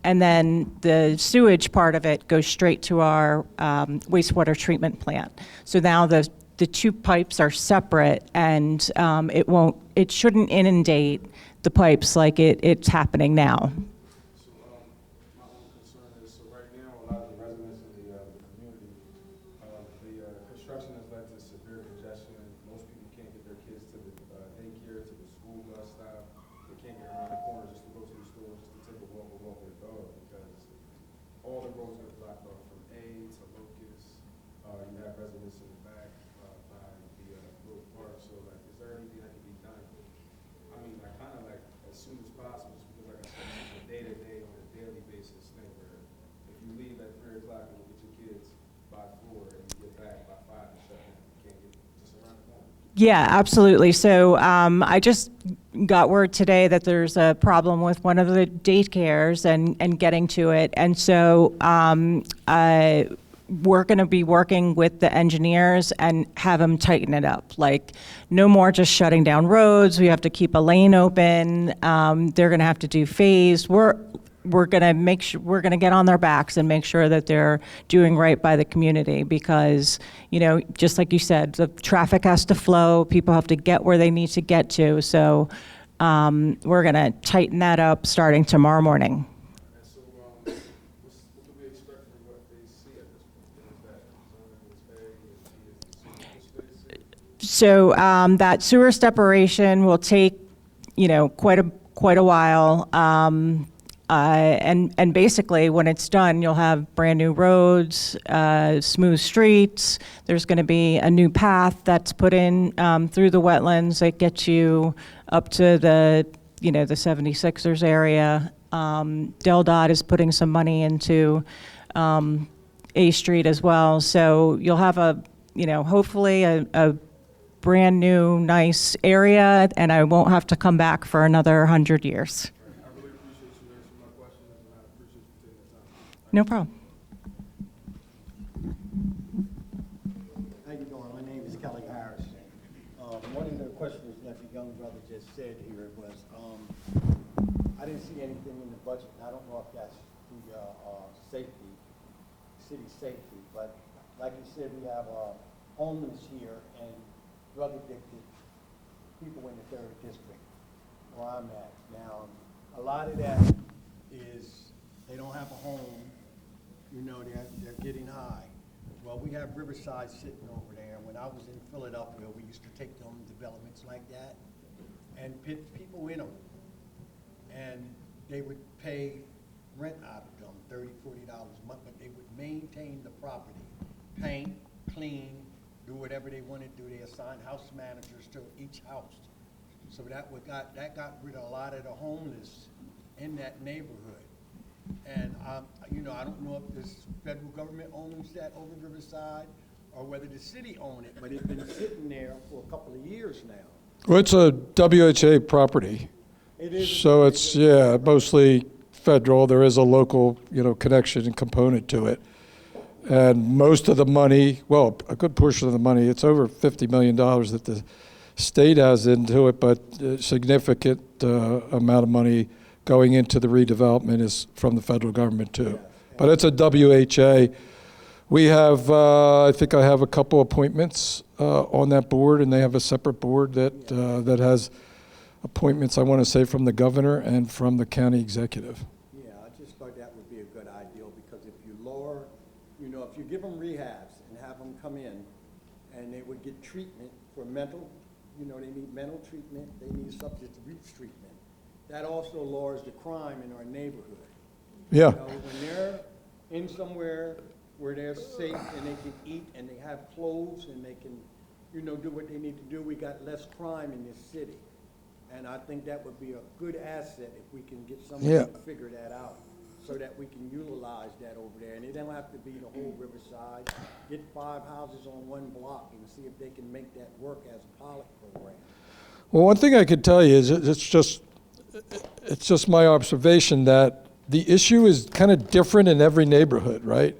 E: And then the sewage part of it goes straight to our wastewater treatment plant. So now the two pipes are separate, and it shouldn't inundate the pipes like it's happening now.
H: So, my own concern is, so right now, a lot of the residents in the community, the construction has led to severe congestion. Most people can't get their kids to the daycare, to the school bus stop. They can't get around the corner just to go to the store, just to take a walk or walk with a dog, because all the roads are blocked off from A to Locust. You have residents in the back by the little park. So, like, is there anything that can be done? I mean, like, kind of like as soon as possible, just because, like I said, it's a day-to-day, on a daily basis thing where if you leave at 3 o'clock and you get your kids by 4 and you get back by 5 and 7, you can't get just around the corner.
E: Yeah, absolutely. So I just got word today that there's a problem with one of the daycares and getting to it. And so we're going to be working with the engineers and have them tighten it up. Like, no more just shutting down roads. We have to keep a lane open. They're going to have to do phased. We're going to make sure, we're going to get on their backs and make sure that they're doing right by the community, because, just like you said, the traffic has to flow. People have to get where they need to get to. So we're going to tighten that up starting tomorrow morning.
H: And so, what do we expect from what they see at this point? Is that zoning is A and B is C?
E: So that sewer separation will take, quite a while. And basically, when it's done, you'll have brand new roads, smooth streets. There's going to be a new path that's put in through the wetlands that gets you up to the 76ers area. Del Dot is putting some money into A Street as well. So you'll have hopefully a brand new, nice area, and I won't have to come back for another 100 years.
H: I really appreciate you answering my questions, and I appreciate you taking the time.
E: No problem.
J: How you doing? My name is Kelly Harris. One of the questions that the young brother just said here was, I didn't see anything in the budget. I don't know if that's the safety, city safety, but like you said, we have homeless here and drug addicted people in the 3rd district, where I'm at. Now, a lot of that is they don't have a home, they're getting high. Well, we have Riverside sitting over there. When I was in Philadelphia, we used to take them developments like that and put people in them. And they would pay rent out of them, $30, $40 a month, but they would maintain the property, paint, clean, do whatever they want to do. They assign house managers to each house. So that got rid of a lot of the homeless in that neighborhood. And I don't know if this federal government owns that over Riverside or whether the city owns it, but it's been sitting there for a couple of years now.
B: Well, it's a WHA property.
J: It is.
B: So it's, mostly federal. There is a local, connection and component to it. And most of the money, well, a good portion of the money, it's over $50 million that the state has into it, but a significant amount of money going into the redevelopment is from the federal government too. But it's a WHA. We have, I think I have a couple appointments on that board, and they have a separate board that has appointments, I want to say, from the governor and from the county executive.
J: Yeah, I just thought that would be a good idea, because if you lower, if you give them rehabs and have them come in and they would get treatment for mental, they need mental treatment, they need substance abuse treatment. That also lowers the crime in our neighborhood.
B: Yeah.
J: When they're in somewhere where they're safe and they can eat and they have clothes and they can, do what they need to do, we got less crime in this city. And I think that would be a good asset if we can get someone to figure that out, so that we can utilize that over there. And it don't have to be the whole Riverside. Get 5 houses on one block and see if they can make that work as a pilot program.
B: Well, one thing I could tell you is it's just my observation that the issue is kind of different in every neighborhood, right?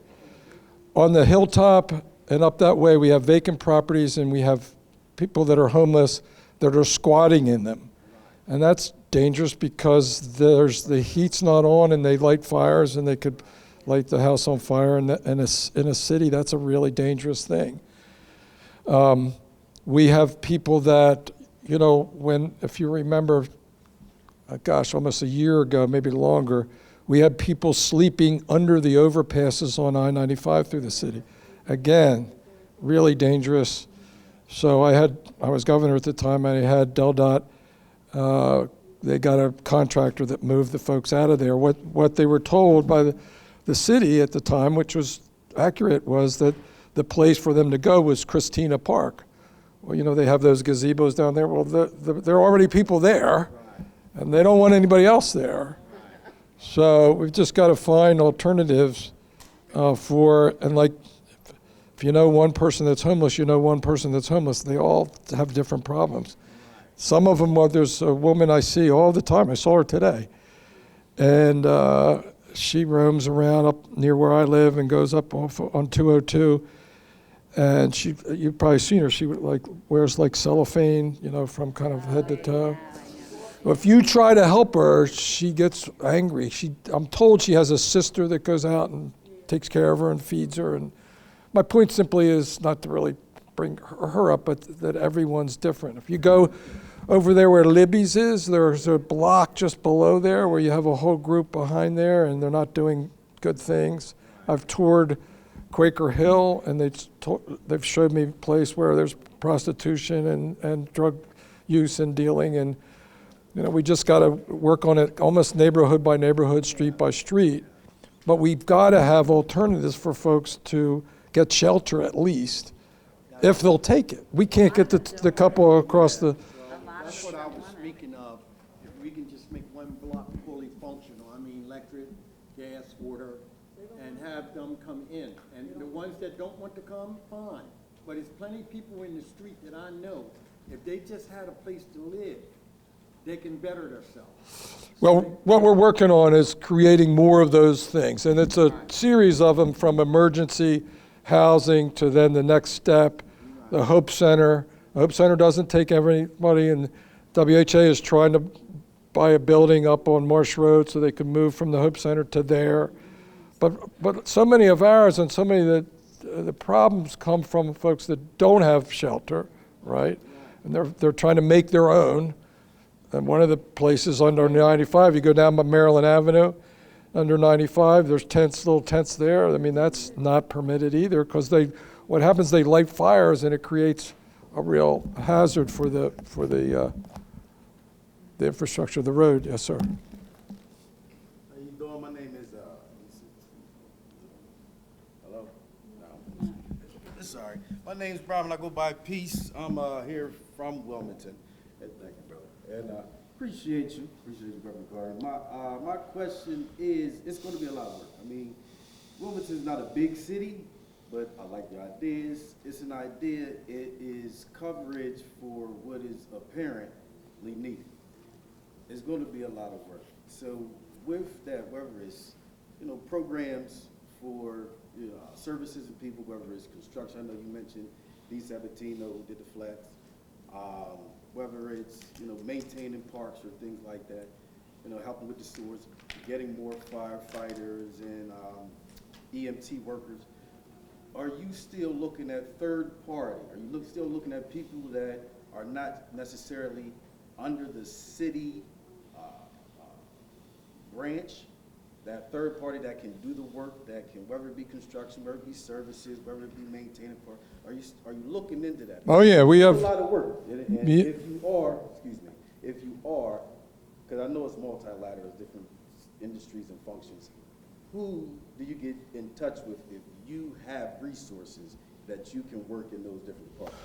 B: On the hilltop and up that way, we have vacant properties and we have people that are homeless that are squatting in them. And that's dangerous because the heat's not on and they light fires and they could light the house on fire. And in a city, that's a really dangerous thing. We have people that, if you remember, almost a year ago, maybe longer, we had people sleeping under the overpasses on I-95 through the city. Again, really dangerous. So I was governor at the time, and I had DelDOT. They got a contractor that moved the folks out of there. What they were told by the city at the time, which was accurate, was that the place for them to go was Christina Park. Well, they have those gazebos down there. Well, there are already people there, and they don't want anybody else there. So we've just got to find alternatives if you know one person that's homeless, you know one person that's homeless. They all have different problems. Some of them, there's a woman I see all the time. I saw her today. And she roams around up near where I live and goes up on 202. And you've probably seen her. She wears cellophane, from kind of head to toe. Well, if you try to help her, she gets angry. I'm told she has a sister that goes out and takes care of her and feeds her. And my point simply is not to really bring her up, but that everyone's different. If you go over there where Libby's is, there's a block just below there where you have a whole group behind there, and they're not doing good things. I've toured Quaker Hill, and they've showed me a place where there's prostitution and drug use and dealing, and we just got to work on it almost neighborhood by neighborhood, street by street. But we've got to have alternatives for folks to get shelter at least, if they'll take it. We can't get the couple across the...
J: That's what I was speaking of. If we can just make one block fully functional, electric, gas, water, and have them come in. And the ones that don't want to come, fine. But there's plenty of people in the street that I know, if they just had a place to live, they can better themselves.
B: Well, what we're working on is creating more of those things. And it's a series of them, from emergency housing to then the next step, the Hope Center. The Hope Center doesn't take everybody, and WHA is trying to buy a building up on Marsh Road so they can move from the Hope Center to there. But so many of ours and so many of the problems come from folks that don't have shelter, right? And they're trying to make their own. And one of the places under 95, you go down by Maryland Avenue, under 95, there's little tents there. That's not permitted either, because what happens, they light fires and it creates a real hazard for the infrastructure of the road. Yes, sir.
K: How you doing? My name is, hello? No. Sorry. My name's Brian. I go by Peace. I'm here from Wilmington. Thank you, brother. And appreciate you, Brother Carter. My question is, it's going to be a lot of work. Wilmington's not a big city, but I like your ideas. It's an idea. It is coverage for what is apparently needed. It's going to be a lot of work. So with that, whether it's programs for services and people, whether it's construction, I know you mentioned D. Sabatino who did the flats. Whether it's maintaining parks or things like that, helping with the sewers, getting more firefighters and EMT workers. Are you still looking at third party? Are you still looking at people that are not necessarily under the city branch? That third party that can do the work, that can, whether it be construction, whether it be services, whether it be maintaining park. Are you looking into that?
B: Oh yeah, we have
K: a lot of work. And if you are, because I know it's multilateral, different industries and functions. Who do you get in touch with if you have resources that you can work in those different departments?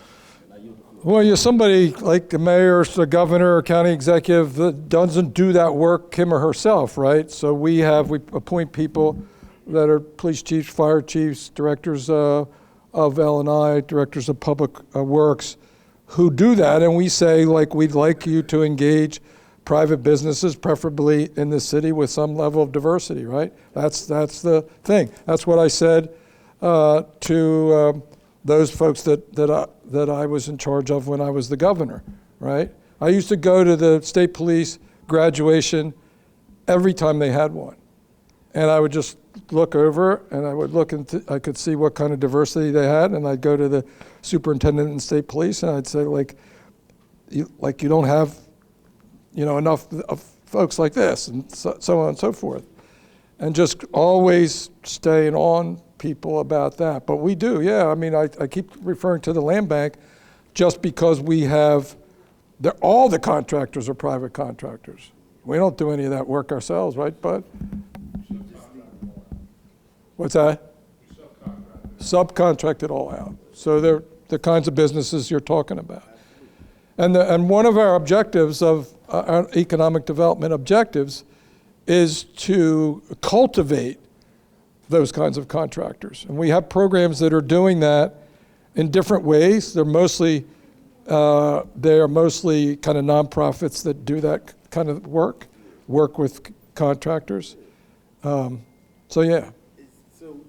B: Well, you're somebody like the mayor, or the governor, or county executive that doesn't do that work him or herself, right? So we appoint people that are police chiefs, fire chiefs, directors of L&I, directors of public works, who do that, and we say, we'd like you to engage private businesses, preferably in the city with some level of diversity, right? That's the thing. That's what I said to those folks that I was in charge of when I was the governor, right? I used to go to the state police graduation every time they had one. And I would just look over and I would look into, I could see what kind of diversity they had, and I'd go to the superintendent in state police and I'd say, like you don't have, enough of folks like this, and so on and so forth. And just always staying on people about that. But we do, yeah. I mean, I keep referring to the land bank just because we have, all the contractors are private contractors. We don't do any of that work ourselves, right, Bud? What's that? Subcontract it all out. So they're the kinds of businesses you're talking about. And one of our objectives of our economic development objectives is to cultivate those kinds of contractors. And we have programs that are doing that in different ways. They're mostly kind of nonprofits that do that kind of work with contractors. So yeah.
K: So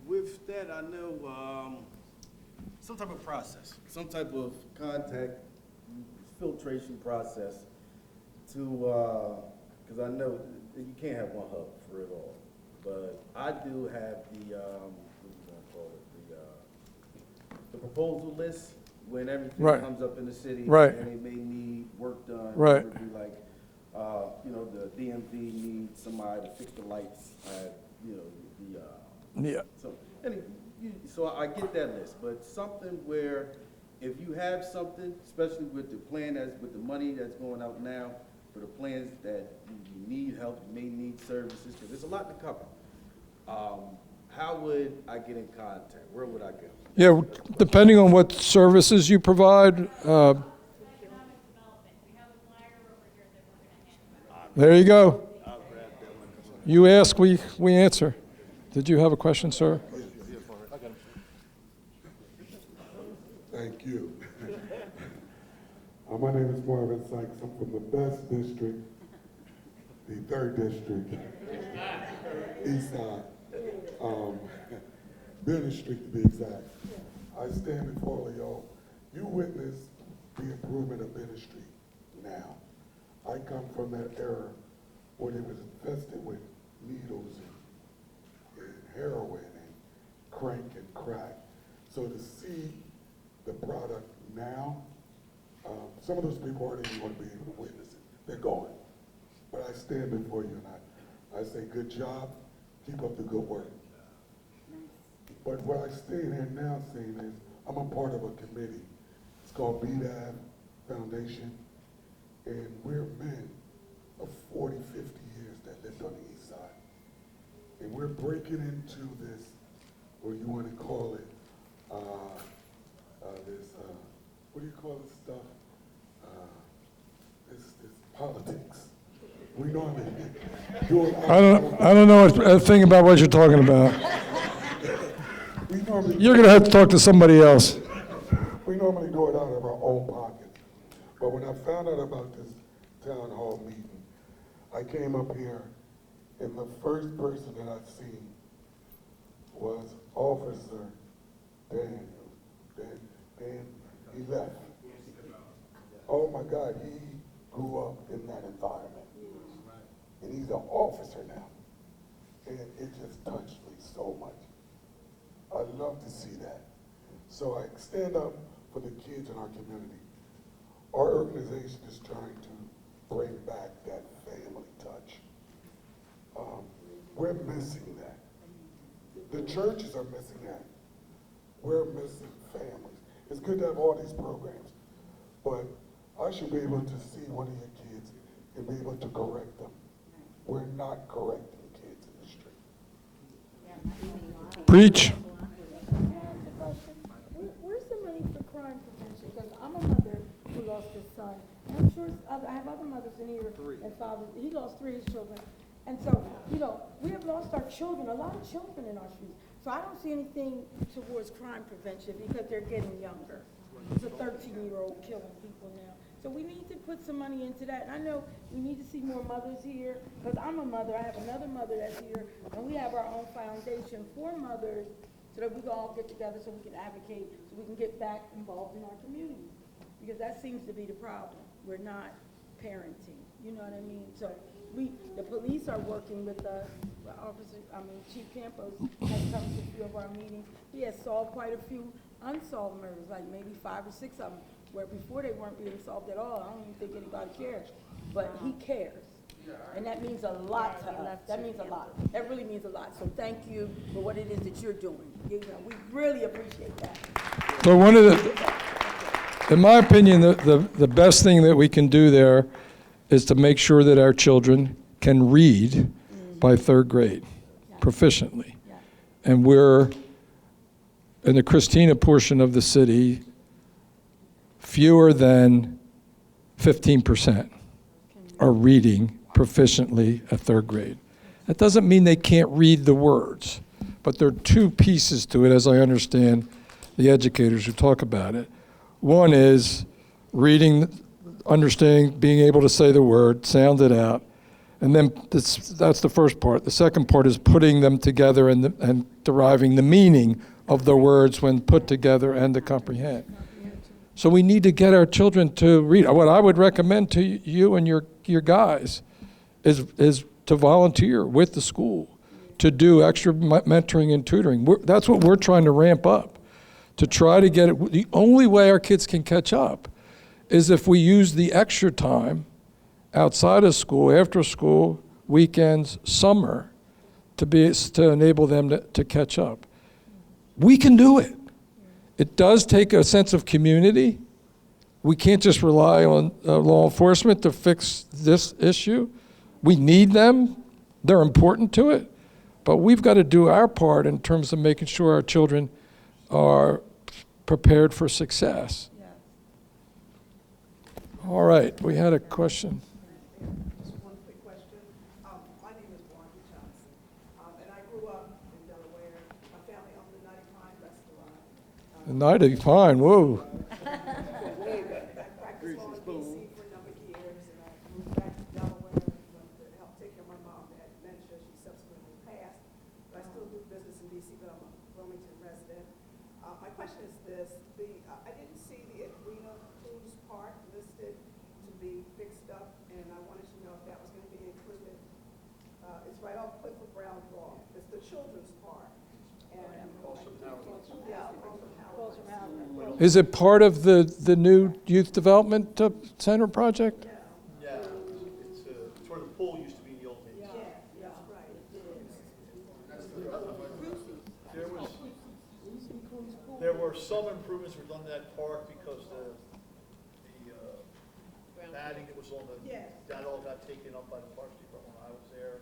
K: with that, I know some type of process, some type of contact filtration process to, because I know that you can't have one hub for it all. But I do have the, what do you want to call it, the proposal list when everything
B: Right.
K: comes up in the city.
B: Right.
K: And it may need work done.
B: Right.
K: It would be like, the DMV needs somebody to fix the lights at,
B: Yeah.
K: So I get that list, but something where if you have something, especially with the plan with the money that's going out now, for the plans that you need help, you may need services, because there's a lot to cover. How would I get in contact? Where would I go?
B: Yeah, depending on what services you provide.
A: Economic development, we have a flyer over here that we're gonna hand out.
B: There you go. You ask, we answer. Did you have a question, sir?
L: Thank you. My name is Marvin Sykes. I'm from the best district, the 3rd district, East Side, Building Street to be exact. I stand before all of y'all. You witness the improvement of Building Street now. I come from that era when it was infested with needles and heroin and crank and crack. So to see the product now, some of those people aren't even going to be able to witness it. They're gone. But I stand before you and I say, good job, keep up the good work. But what I stand here now saying is, I'm a part of a committee. It's called BDAV Foundation, and we're men of 40, 50 years that lived on the East Side. And we're breaking into this, or you want to call it, what do you call this stuff? This politics. We normally do it.
B: I don't know a thing about what you're talking about. You're going to have to talk to somebody else.
L: We normally do it out of our own pockets. But when I found out about this Townhall Meeting, I came up here, and the first person that I seen was Officer Dan. He left. Oh my God, he grew up in that environment. And he's an officer now. And it just touched me so much. I love to see that. So I stand up for the kids in our community. Our organization is trying to bring back that family touch. We're missing that. The churches are missing that. We're missing families. It's good to have all these programs, but I should be able to see one of your kids and be able to correct them. We're not correcting kids in the street.
B: Preach.
M: Where's the money for crime prevention? Because I'm a mother who lost his son. And I'm sure I have other mothers in here and fathers. He lost 3 of his children. And so, we have lost our children, a lot of children in our streets. So I don't see anything towards crime prevention because they're getting younger. It's a 13-year-old killing people now. So we need to put some money into that. And I know we need to see more mothers here, because I'm a mother, I have another mother that's here, and we have our own foundation for mothers, so that we can all get together, so we can advocate, so we can get back involved in our community. Because that seems to be the problem. We're not parenting, you know what I mean? So the police are working with us. Chief Campos has come to a few of our meetings. He has solved quite a few unsolved murders, like maybe 5 or 6 of them, where before they weren't being solved at all. I don't even think anybody cares, but he cares. And that means a lot to us. That means a lot. That really means a lot. So thank you for what it is that you're doing. You know, we really appreciate that.
B: So one of the, in my opinion, the best thing that we can do there is to make sure that our children can read by 3rd grade proficiently. And we're, in the Christina portion of the city, fewer than 15% are reading proficiently at 3rd grade. That doesn't mean they can't read the words, but there are 2 pieces to it, as I understand the educators who talk about it. One is reading, understanding, being able to say the word, sound it out, and then that's the first part. The second part is putting them together and deriving the meaning of the words when put together and to comprehend. So we need to get our children to read. What I would recommend to you and your guys is to volunteer with the school, to do extra mentoring and tutoring. That's what we're trying to ramp up, to try to get it. The only way our kids can catch up is if we use the extra time outside of school, after school, weekends, summer, to enable them to catch up. We can do it. It does take a sense of community. We can't just rely on law enforcement to fix this issue. We need them. They're important to it. But we've got to do our part in terms of making sure our children are prepared for success. All right, we had a question.
N: Just one quick question. My name is Margie Johnson, and I grew up in Delaware. My family owned the Nutty Pine restaurant.
B: Nutty Pine, whoa.
N: I practiced law in D.C. for a number of years, and I moved back to Delaware to help take care of my mom that had dementia. She subsequently passed, but I still do business in D.C., but I'm a Wilmington resident. My question is this: I didn't see the Arena Cruise Park listed to be fixed up, and I wanted to know if that was going to be included. It's right off Clifford Brown Walk. It's the children's park.
B: Is it part of the new youth development center project?
O: Yeah, it's where the pool used to be in the old days.
N: Yeah, that's right.
O: There were some improvements were done to that park because the matting that was on that all got taken up by the Parks Department when I was there.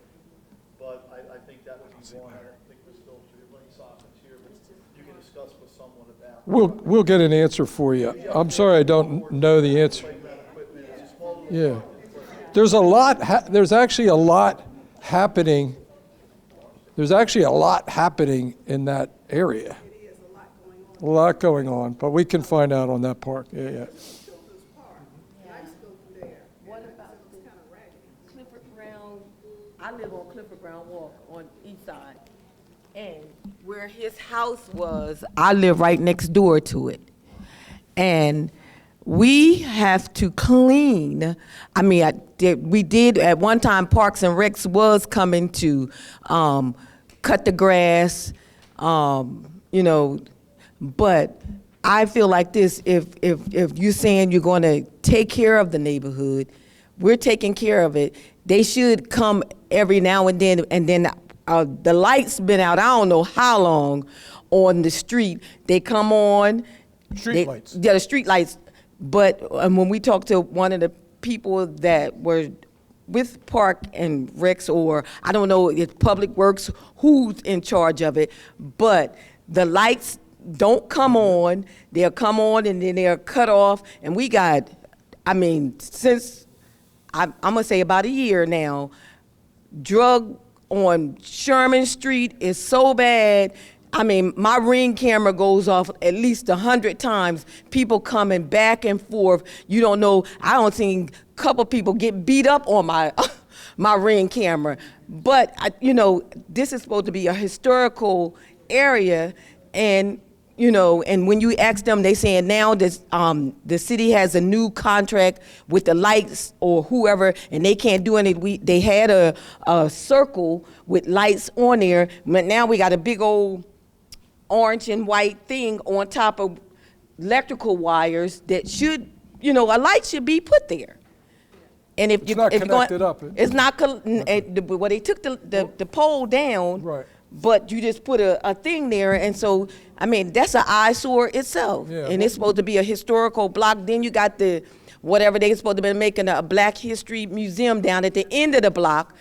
O: But I think that would be one. I don't think Ms. Phillips or Lynn Sockman's here, but you can discuss with someone about.
B: We'll get an answer for you. I'm sorry I don't know the answer. Yeah. There's a lot, there's actually a lot happening. There's actually a lot happening in that area. A lot going on, but we can find out on that park. Yeah.
P: What about Clifford Brown? I live on Clifford Brown Walk on east side. And where his house was, I live right next door to it. And we have to clean. I mean, we did at one time, Parks and Recs was coming to cut the grass, but I feel like this, if you're saying you're going to take care of the neighborhood, we're taking care of it. They should come every now and then the lights been out, I don't know how long, on the street. They come on.
J: Street lights.
P: Yeah, the street lights. But when we talked to one of the people that were with Park and Recs, or I don't know if Public Works, who's in charge of it, but the lights don't come on. They'll come on and then they're cut off. And we got, since I'm gonna say about a year now, drug on Sherman Street is so bad. I mean, my Ring camera goes off at least 100 times. People coming back and forth. You don't know. I don't see a couple people get beat up on my my Ring camera. But you know, this is supposed to be a historical area, and you know, and when you ask them, they saying now this, the city has a new contract with the lights or whoever, and they can't do any. They had a circle with lights on there, but now we got a big old orange and white thing on top of electrical wires that should, you know, a light should be put there. And if
B: It's not connected up.
P: it's not. Well, they took the pole down.
B: Right.
P: But you just put a thing there, and so, I mean, that's an eyesore itself.
B: Yeah.
P: And it's supposed to be a historical block. Then you got the, whatever they supposed to be making a Black History Museum down at the end of the block.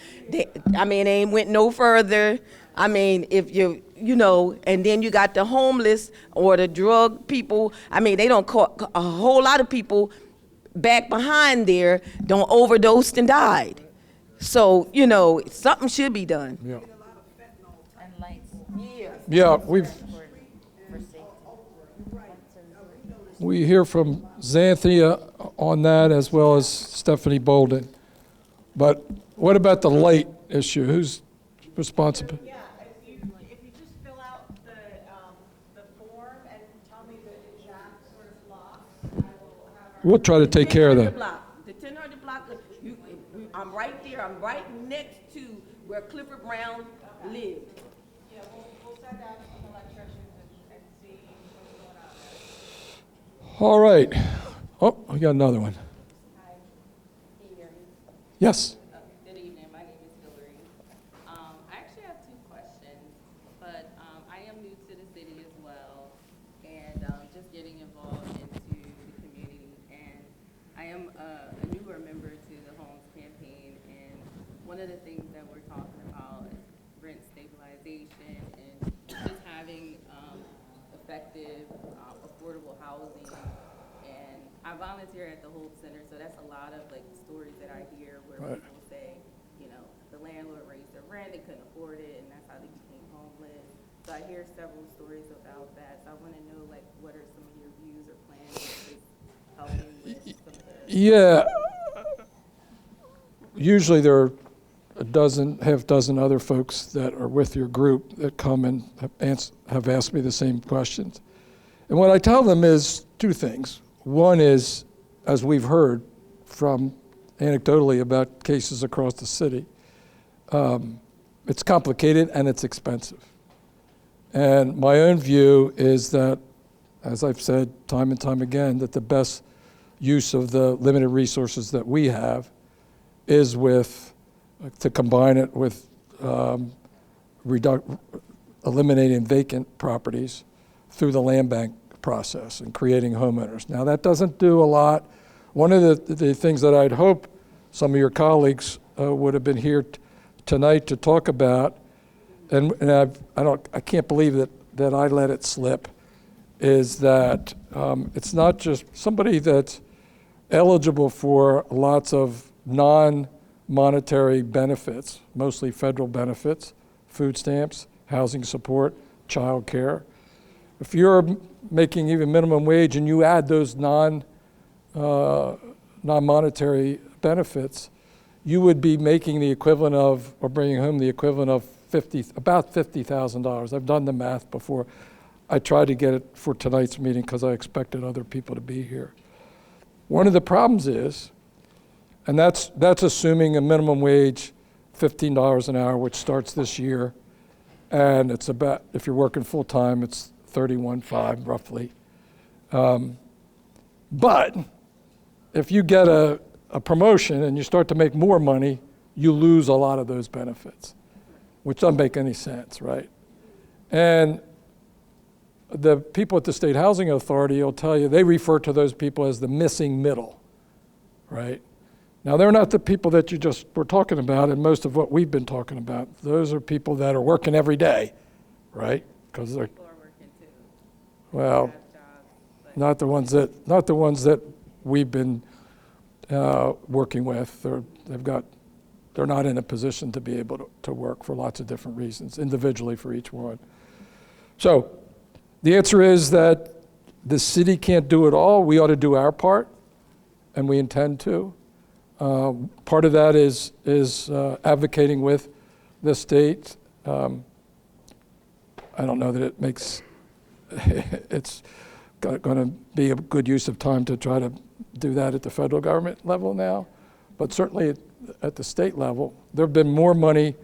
P: I mean, they ain't went no further. I mean, if you know, and then you got the homeless or the drug people. I mean, they don't caught a whole lot of people back behind there don't overdosed and died. So, you know, something should be done.
B: Yeah.
P: Yeah.
B: Yeah, we hear from Xanthia on that as well as Stephanie Bolden. But what about the light issue? Who's responsible?
E: Yeah, if you just fill out the form and tell me the exact sort of block, I will have our.
B: We'll try to take care of that.
P: The 1000 block, I'm right there. I'm right next to where Clifford Brown lived.
E: Yeah, we'll send out some electricians and see what's going on.
B: All right. Oh, we got another one.
Q: Hi, can you hear me?
B: Yes.
Q: Good evening, my name is Hillary. I actually have two questions, but I am new to the city as well, and just getting involved into the community. And I am a newer member to the Homes Campaign, and one of the things that we're talking about is rent stabilization and just having effective, affordable housing. And I volunteer at the Hope Center, so that's a lot of like stories that I hear where
B: Right.
Q: people say, you know, the landlord raised their rent, they couldn't afford it, and that's how they became homeless. So I hear several stories about that. So I want to know, like, what are some of your views or plans with helping with some of the...
B: Yeah. Usually there are half dozen other folks that are with your group that come and have asked me the same questions. And what I tell them is two things. One is, as we've heard from anecdotally about cases across the city, it's complicated and it's expensive. And my own view is that, as I've said time and time again, that the best use of the limited resources that we have is to combine it with eliminating vacant properties through the land bank process and creating homeowners. Now, that doesn't do a lot. One of the things that I'd hope some of your colleagues would have been here tonight to talk about, and I can't believe that I let it slip, is that it's not just somebody that's eligible for lots of non-monetary benefits, mostly federal benefits, food stamps, housing support, child care. If you're making even minimum wage and you add those non-monetary benefits, you would be making the equivalent of, or bringing home the equivalent of about $50,000. I've done the math before. I tried to get it for tonight's meeting because I expected other people to be here. One of the problems is, and that's assuming a minimum wage, $15 an hour, which starts this year, and it's about, if you're working full time, it's $31.5 roughly. But if you get a promotion and you start to make more money, you lose a lot of those benefits, which doesn't make any sense, right? And the people at the State Housing Authority will tell you, they refer to those people as the missing middle, right? Now, they're not the people that you just were talking about and most of what we've been talking about. Those are people that are working every day, right? Because they're, well, not the ones that we've been working with. They're not in a position to be able to work for lots of different reasons, individually for each one. So the answer is that the city can't do it all. We ought to do our part, and we intend to. Part of that is advocating with the state. I don't know that it makes, it's going to be a good use of time to try to do that at the federal government level now, but certainly at the state level. There have been more money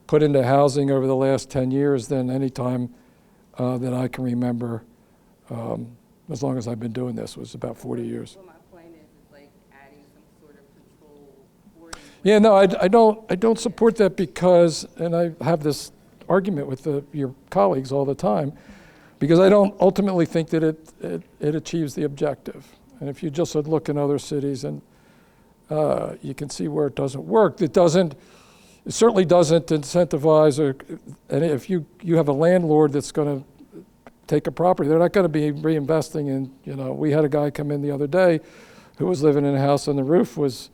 B: put into housing over the last 10 years than any time that I can remember, as long as I've been doing this. It was about 40 years.
Q: Well, my point is like adding some sort of control.
B: Yeah, no, I don't support that because, and I have this argument with your colleagues all the time, because I don't ultimately think that it achieves the objective. And if you just look in other cities, and you can see where it doesn't work. It certainly doesn't incentivize, and if you have a landlord that's going to take a property, they're not going to be reinvesting in, we had a guy come in the other day who was living in a house and the roof was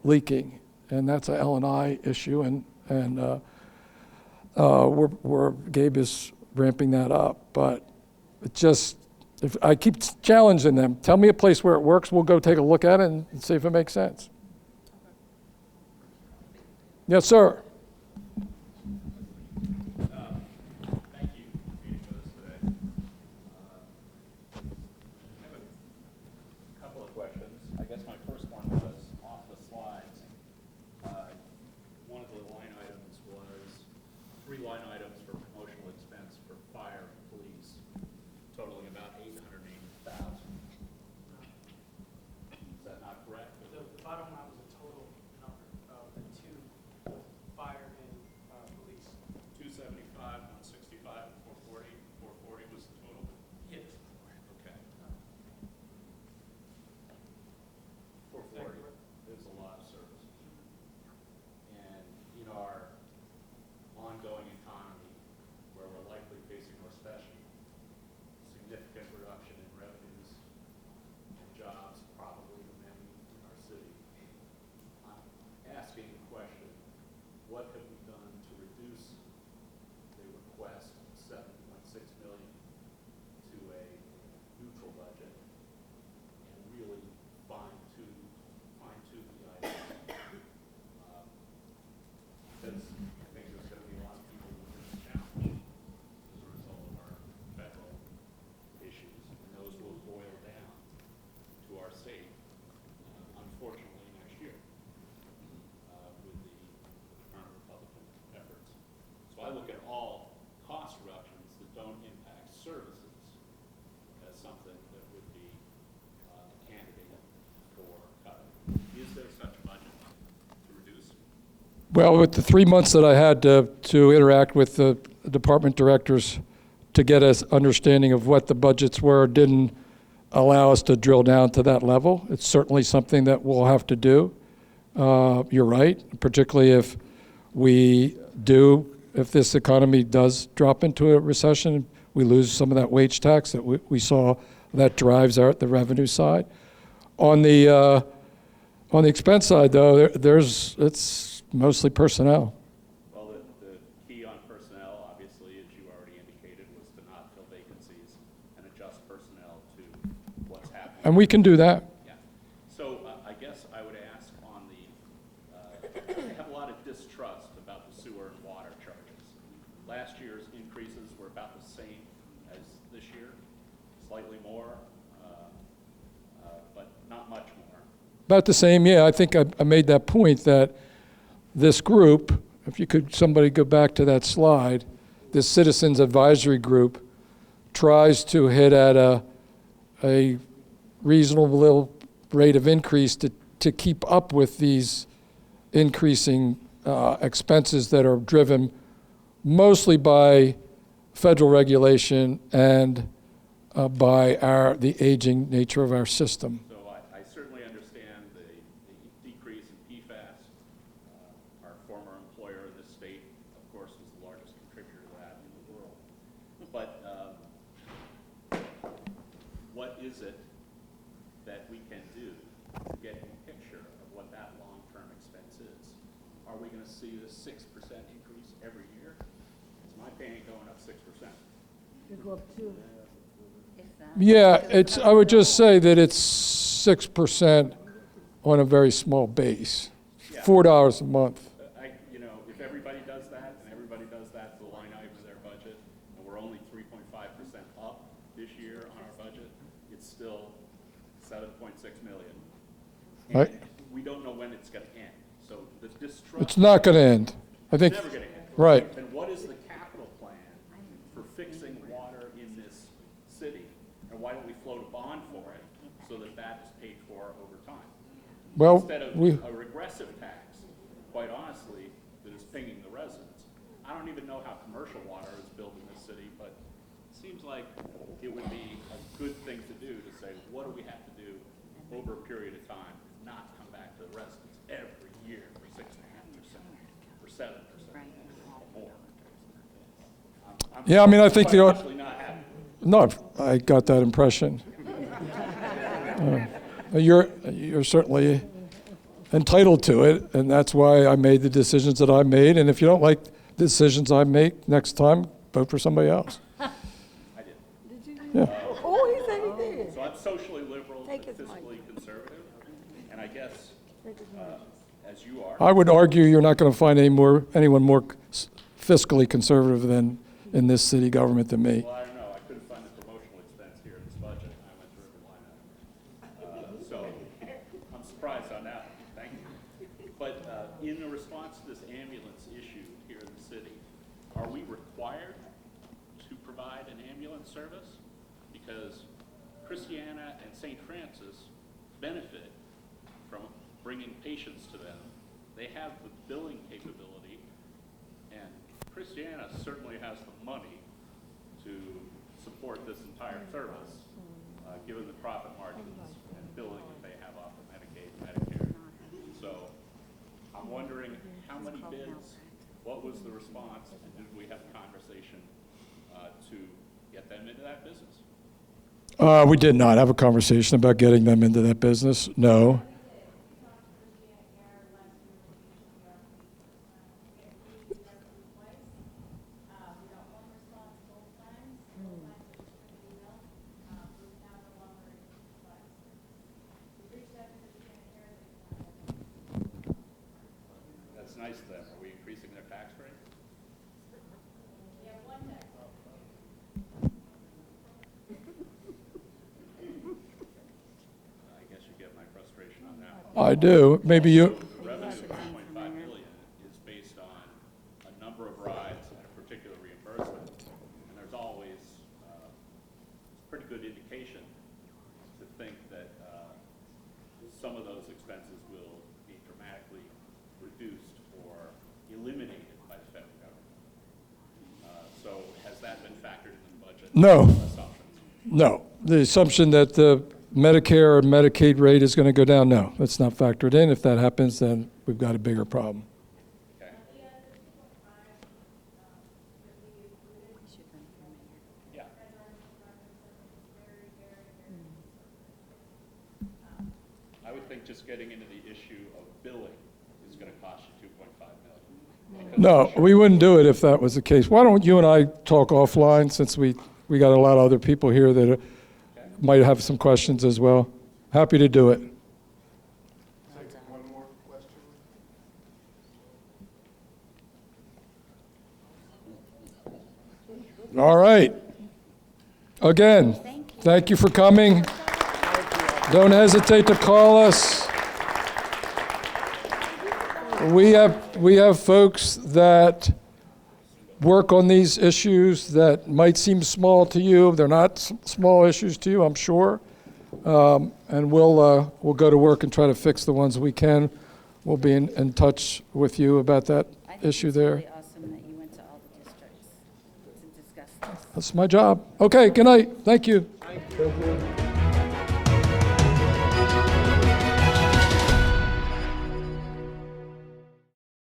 B: leaking, and that's a L&I issue, and Gabe is ramping that up, but it just, if I keep challenging them, tell me a place where it works, we'll go take a look at it and see if it makes sense. Yes, sir.
R: Thank you for meeting with us today. I have a couple of questions. I guess my first one was off the slides. One of the line items was 3 line items for promotional expense for fire and police, totaling about $880,000. Is that not correct?
C: The bottom line was a total number of the 2 fire and police.
R: 275, 165, 440. 440 was the total?
C: Yes.
R: Okay. 440 is a lot of services. And in our ongoing economy, where we're likely facing a recession, significant reduction in revenues and jobs, probably the many in our city, I'm asking the question, what have we done to reduce the request of $7.6 million to a neutral budget and really fine-tune the items? Because I think there's going to be a lot of people who are going to challenge as a result of our federal issues, and those will boil down to our state, unfortunately, next year with the current Republican efforts. So I look at all cost reductions that don't impact services as something that would be a candidate for cutting. Is there such a budget to reduce?
B: Well, with the 3 months that I had to interact with the department directors to get an understanding of what the budgets were, didn't allow us to drill down to that level. It's certainly something that we'll have to do. You're right, particularly if this economy does drop into a recession, we lose some of that wage tax that we saw that drives the revenue side. On the expense side, though, it's mostly personnel.
R: Well, the key on personnel, obviously, as you already indicated, was to not fill vacancies and adjust personnel to what's happening.
B: And we can do that.
R: Yeah. So I guess I would ask on the, I have a lot of distrust about the sewer and water charges. Last year's increases were about the same as this year, slightly more, but not much more.
B: About the same, yeah. I think I made that point that this group, if you could, somebody go back to that slide, this Citizens Advisory Group tries to hit at a reasonable rate of increase to keep up with these increasing expenses that are driven mostly by federal regulation and by the aging nature of our system.
R: So I certainly understand the decrease in PFAS. Our former employer in this state, of course, was the largest contributor to that in the world. But what is it that we can do to get a picture of what that long-term expense is? Are we going to see this 6% increase every year? Is my pay ain't going up 6%.
M: You go up to.
B: Yeah, I would just say that it's 6% on a very small base,
R: Yeah.
B: $4 a month.
R: If everybody does that, and everybody does that to the line item of their budget, and we're only 3.5% up this year on our budget, it's still 7.6 million. And
B: Right.
R: we don't know when it's gonna end, so the distrust.
B: It's not going to end. I think,
R: It's never gonna end.
B: right.
R: Then what is the capital plan for fixing water in this city? And why don't we float a bond for it, so that that is paid for over time?
B: Well,
R: Instead of
B: we,
R: a regressive tax, quite honestly, that is pinging the residents. I don't even know how commercial water is built in this city, but it seems like it would be a good thing to do to say, what do we have to do over a period of time, not come back to the residents every year for 6.5%, for 7%, or more.
B: Yeah, I mean, I think
R: quite honestly not happy.
B: no, I got that impression. You're certainly entitled to it, and that's why I made the decisions that I made. And if you don't like the decisions I make next time, vote for somebody else.
R: I did.
B: Yeah.
M: Oh, he said he did.
R: So I'm socially liberal, but
M: Take his mic.
R: fiscally conservative, and I guess, as you are.
B: I would argue you're not going to find anyone more fiscally conservative than in this city government than me.
R: Well, I don't know, I couldn't find the promotional expense here in this budget, I went through every line item. So, I'm surprised on that, thank you. But in the response to this ambulance issue here in the city, are we required to provide an ambulance service? Because Christiana and St. Francis benefit from bringing patients to them. They have the billing capability, and Christiana certainly has the money to support this entire service, given the profit margins and billing that they have off of Medicaid and Medicare. So I'm wondering how many bids, what was the response, and did we have a conversation to get them into that business?
B: We did not have a conversation about getting them into that business, no.
R: That's nice of them. Are we increasing their tax rate? I guess you get my frustration on that one.
B: I do. Maybe you,
R: The revenue of 1.5 million is based on a number of rides and a particular reimbursement, and there's always a pretty good indication to think that some of those expenses will be dramatically reduced or eliminated by the federal government. So has that been factored into the budget?
B: No.
R: Assumptions?
B: no. The assumption that the Medicare or Medicaid rate is going to go down, no, that's not factored in. If that happens, then we've got a bigger problem.
R: Okay. Yeah. I would think just getting into the issue of billing is going to cost you 2.5 million. Because
B: No, we wouldn't do it if that was the case. Why don't you and I talk offline, since we got a lot of other people here that might have some questions as well. Happy to do it.
H: One more question.
B: All right. Again, thank you for coming. Don't hesitate to call us. We have folks that work on these issues that might seem small to you. They're not small issues to you, I'm sure. And we'll go to work and try to fix the ones we can. We'll be in touch with you about that issue there.
S: It's really awesome that you went to all the districts to discuss this.
B: That's my job. Okay, good night. Thank you.
H: Thank you.